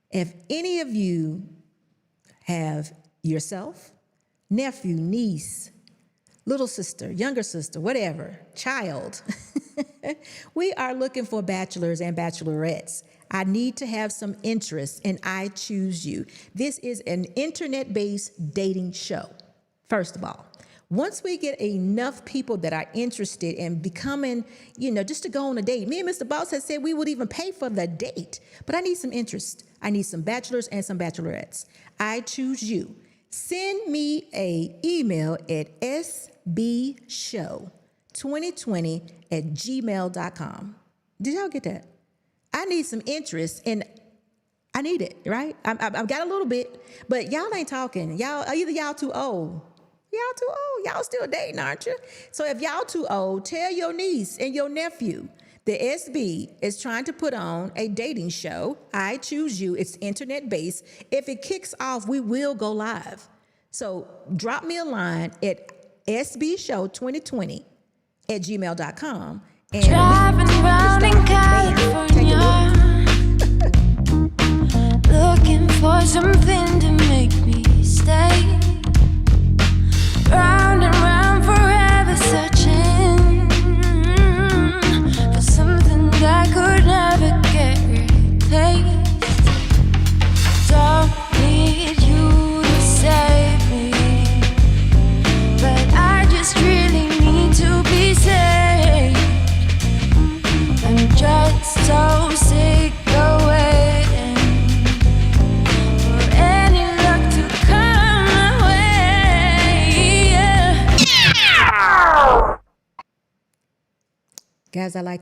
If any of you have yourself, nephew, niece, little sister, younger sister, whatever, child, we are looking for bachelors and bachelorettes. I need to have some interest, and I choose you. This is an internet-based dating show, first of all. Once we get enough people that are interested in becoming, just to go on a date, me and Mr. Boss has said we would even pay for the date, but I need some interest. I need some bachelors and some bachelorettes. I choose you. Send me an email at sbshow expats2020@gmail.com. Did y'all get that? I need some interest and I need it, right? I've got a little bit, but y'all ain't talking. Either y'all too old. Y'all too old. Y'all still dating, aren't you? So if y'all too old, tell your niece and your nephew. The SB is trying to put on a dating show. I Choose You. It's internet-based. If it kicks off, we will go live. So drop me a line at sbshow2020@gmail.com. And driving around in California, looking for something to make me stay. Round and round forever, searching for something that could never get replaced. Don't need you to save me, but I just really need to be saved. I'm just so sick of waiting for any luck to come my way. Yeah. guys, I like